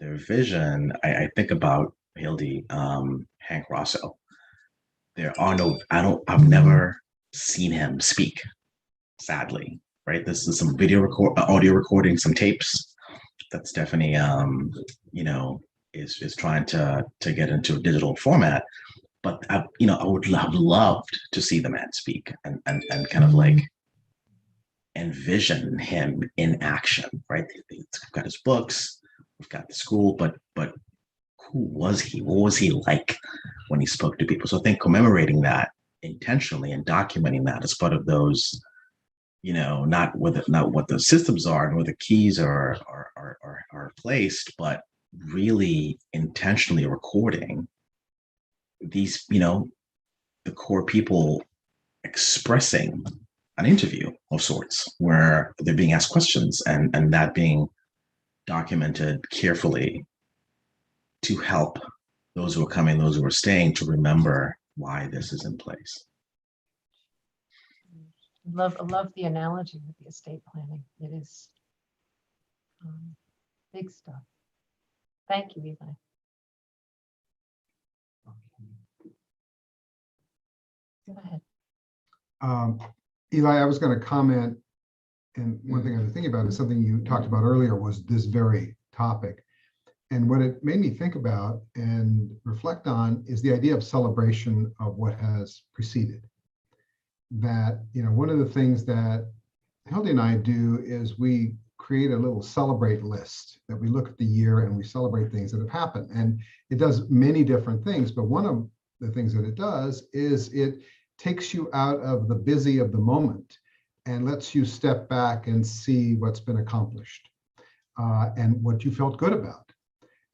Speaker 3: their vision. I think about Hildy, Hank Rosso. I've never seen him speak, sadly, right? This is some audio recording, some tapes that Stephanie, is trying to get into a digital format. But I would have loved to see the man speak and kind of like envision him in action, right? We've got his books, we've got the school, but who was he? What was he like when he spoke to people? So I think commemorating that intentionally and documenting that as part of those, not what the systems are and where the keys are placed, but really intentionally recording these, the core people expressing an interview of sorts where they're being asked questions and that being documented carefully to help those who are coming, those who are staying, to remember why this is in place.
Speaker 1: I love the analogy with the estate planning. It is big stuff. Thank you, Eli. Go ahead.
Speaker 7: Eli, I was going to comment, and one thing I was thinking about is something you talked about earlier was this very topic. And what it made me think about and reflect on is the idea of celebration of what has preceded. That, one of the things that Hildy and I do is we create a little celebrate list that we look at the year and we celebrate things that have happened. And it does many different things, but one of the things that it does is it takes you out of the busy of the moment and lets you step back and see what's been accomplished and what you felt good about.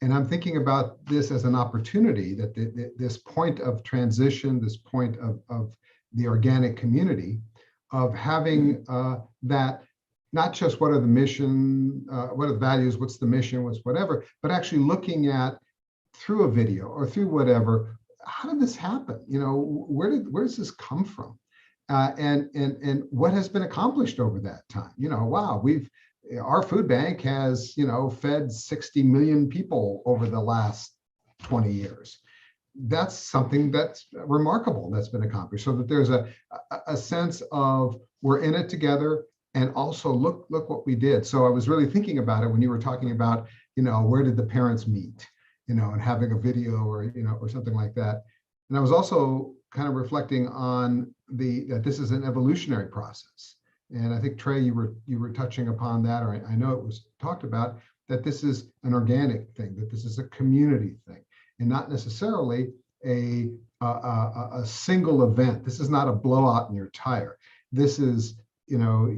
Speaker 7: And I'm thinking about this as an opportunity that this point of transition, this point of the organic community, of having that, not just what are the mission, what are the values, what's the mission, what's whatever, but actually looking at through a video or through whatever, how did this happen? You know, where does this come from? And what has been accomplished over that time? You know, wow, our food bank has, you know, fed 60 million people over the last 20 years. That's something that's remarkable that's been accomplished, so that there's a sense of we're in it together, and also look what we did. So I was really thinking about it when you were talking about, you know, where did the parents meet, you know, and having a video or, you know, or something like that. And I was also kind of reflecting on that this is an evolutionary process. And I think, Trey, you were touching upon that, or I know it was talked about, that this is an organic thing, that this is a community thing, and not necessarily a single event. This is not a blowout in your tire. This is, you know,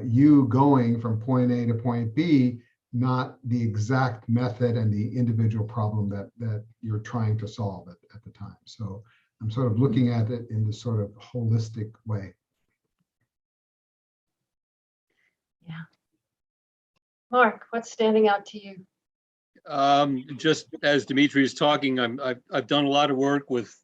Speaker 7: you going from point A to point B, not the exact method and the individual problem that you're trying to solve at the time. So I'm sort of looking at it in this sort of holistic way.
Speaker 1: Yeah. Mark, what's standing out to you?
Speaker 5: Just as Dimitri is talking, I've done a lot of work with,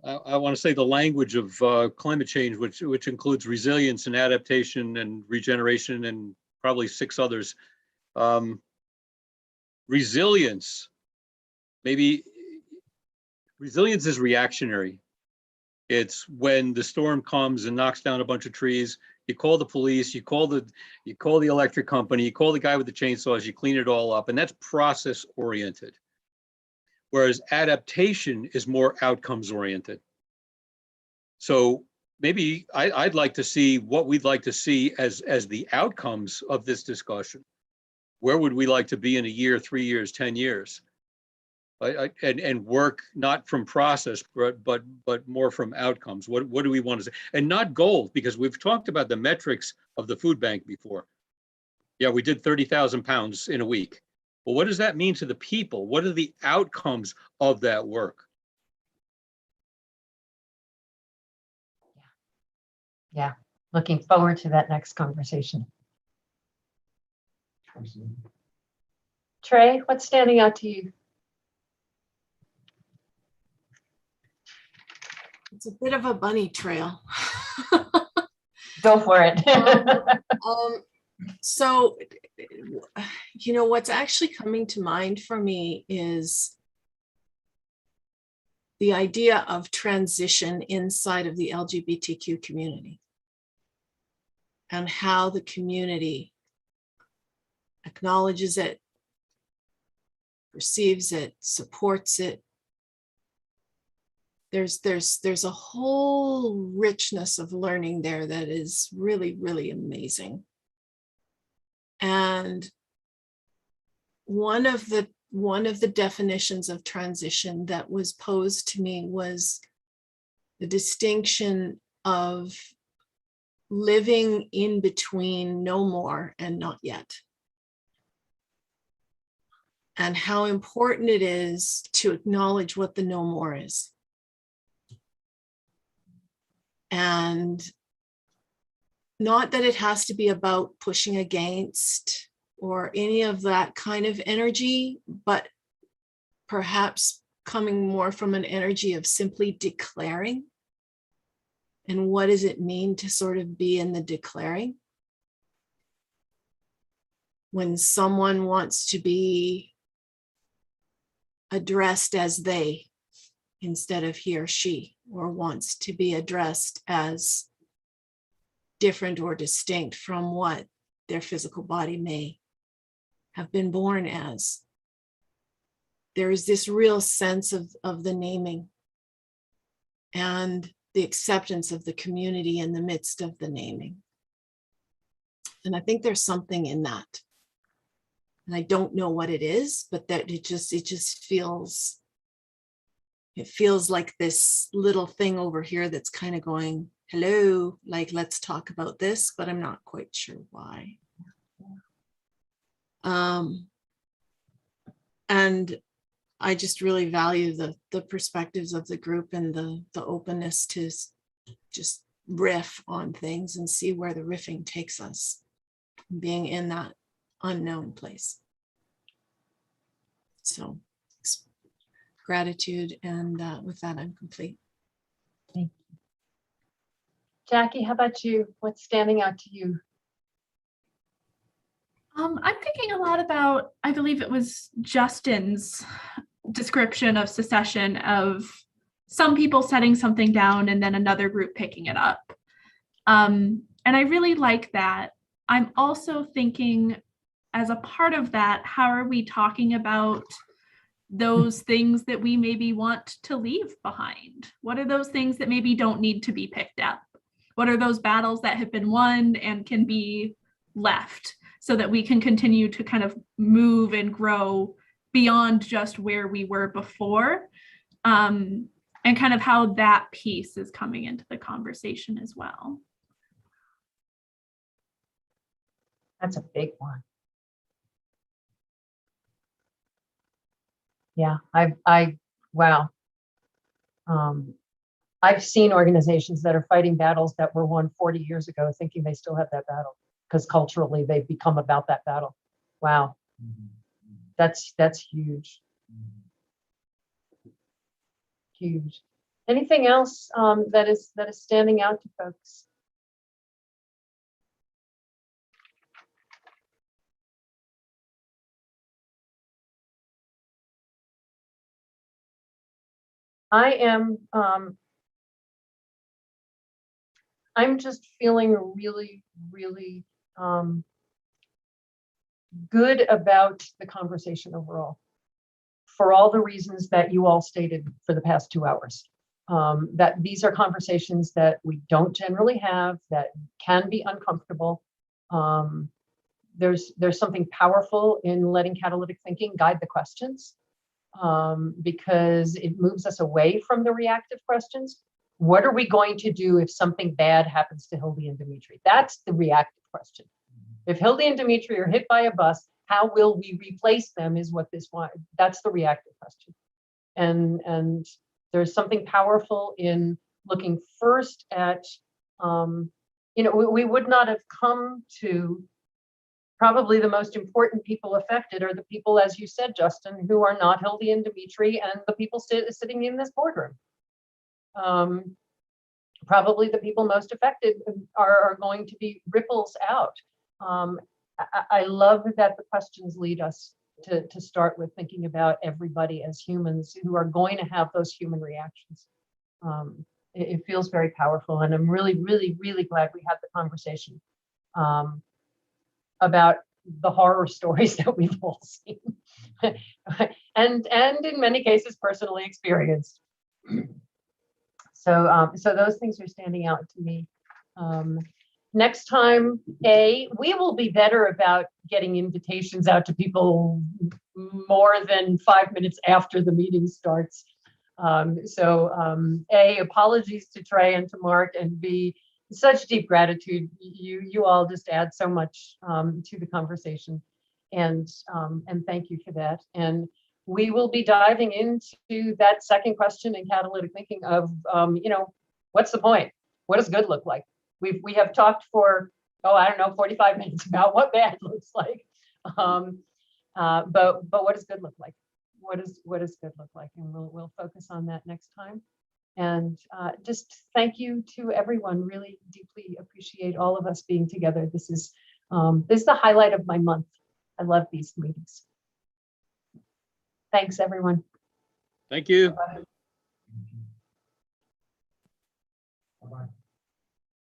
Speaker 5: I want to say, the language of climate change, which includes resilience and adaptation and regeneration and probably 6 others. Resilience is reactionary. It's when the storm comes and knocks down a bunch of trees, you call the police, you call the electric company, you call the guy with the chainsaws, you clean it all up, and that's process oriented. Whereas adaptation is more outcomes oriented. So maybe I'd like to see what we'd like to see as the outcomes of this discussion. Where would we like to be in a year, 3 years, 10 years? And work not from process, but more from outcomes. What do we want to say? And not goals, because we've talked about the metrics of the food bank before. Yeah, we did 30,000 pounds in a week. Well, what does that mean to the people? What are the outcomes of that work?
Speaker 1: Yeah, looking forward to that next conversation. Trey, what's standing out to you?
Speaker 9: It's a bit of a bunny trail.
Speaker 1: Go for it.
Speaker 9: So, you know, what's actually coming to mind for me is the idea of transition inside of the LGBTQ community, and how the community acknowledges it, perceives it, supports it. There's a whole richness of learning there that is really, really amazing. And one of the definitions of transition that was posed to me was the distinction of living in between no more and not yet. And how important it is to acknowledge what the no more is. And not that it has to be about pushing against or any of that kind of energy, but perhaps coming more from an energy of simply declaring. And what does it mean to sort of be in the declaring? When someone wants to be addressed as they instead of he or she, or wants to be addressed as different or distinct from what their physical body may have been born as. There is this real sense of the naming and the acceptance of the community in the midst of the naming. And I think there's something in that. And I don't know what it is, but that it just feels, it feels like this little thing over here that's kind of going, hello, like, let's talk about this, but I'm not quite sure why. And I just really value the perspectives of the group and the openness to just riff on things and see where the riffing takes us, being in that unknown place. So gratitude, and with that, I'm complete.
Speaker 1: Thank you. Jackie, how about you? What's standing out to you?
Speaker 6: I'm thinking a lot about, I believe it was Justin's description of secession, of some people setting something down and then another group picking it up. And I really like that. I'm also thinking, as a part of that, how are we talking about those things that we maybe want to leave behind? What are those things that maybe don't need to be picked up? What are those battles that have been won and can be left, so that we can continue to kind of move and grow beyond just where we were before, and kind of how that piece is coming into the conversation as well.
Speaker 1: That's a big one. Yeah, wow. I've seen organizations that are fighting battles that were won 40 years ago, thinking they still have that battle, because culturally they've become about that battle. Wow. That's huge. Huge. Anything else that is standing out to folks? I am I'm just feeling really, really good about the conversation overall, for all the reasons that you all stated for the past 2 hours. That these are conversations that we don't generally have, that can be uncomfortable. There's something powerful in letting catalytic thinking guide the questions, because it moves us away from the reactive questions. What are we going to do if something bad happens to Hildy and Dimitri? That's the reactive question. If Hildy and Dimitri are hit by a bus, how will we replace them is what this one, that's the reactive question. And there's something powerful in looking first at, we would not have come to, probably the most important people affected are the people, as you said, Justin, who are not Hildy and Dimitri and the people sitting in this boardroom. Probably the people most affected are going to be ripples out. I love that the questions lead us to start with thinking about everybody as humans who are going to have those human reactions. It feels very powerful, and I'm really, really, really glad we had the conversation about the horror stories that we've all seen and in many cases personally experienced. So those things are standing out to me. Next time, we will be better about getting invitations out to people more than 5 minutes after the meeting starts. Apologies to Trey and to Mark, and B, such deep gratitude. You all just add so much to the conversation, and thank you for that. And we will be diving into that second question in catalytic thinking of, what's the point? What does good look like? We have talked for, 45 minutes about what bad looks like. But what does good look like? What does good look like? And we'll focus on that next time. And just thank you to everyone. Really deeply appreciate all of us being together. This is the highlight of my month. I love these meetings. Thanks, everyone.
Speaker 5: Thank you.
Speaker 1: Bye.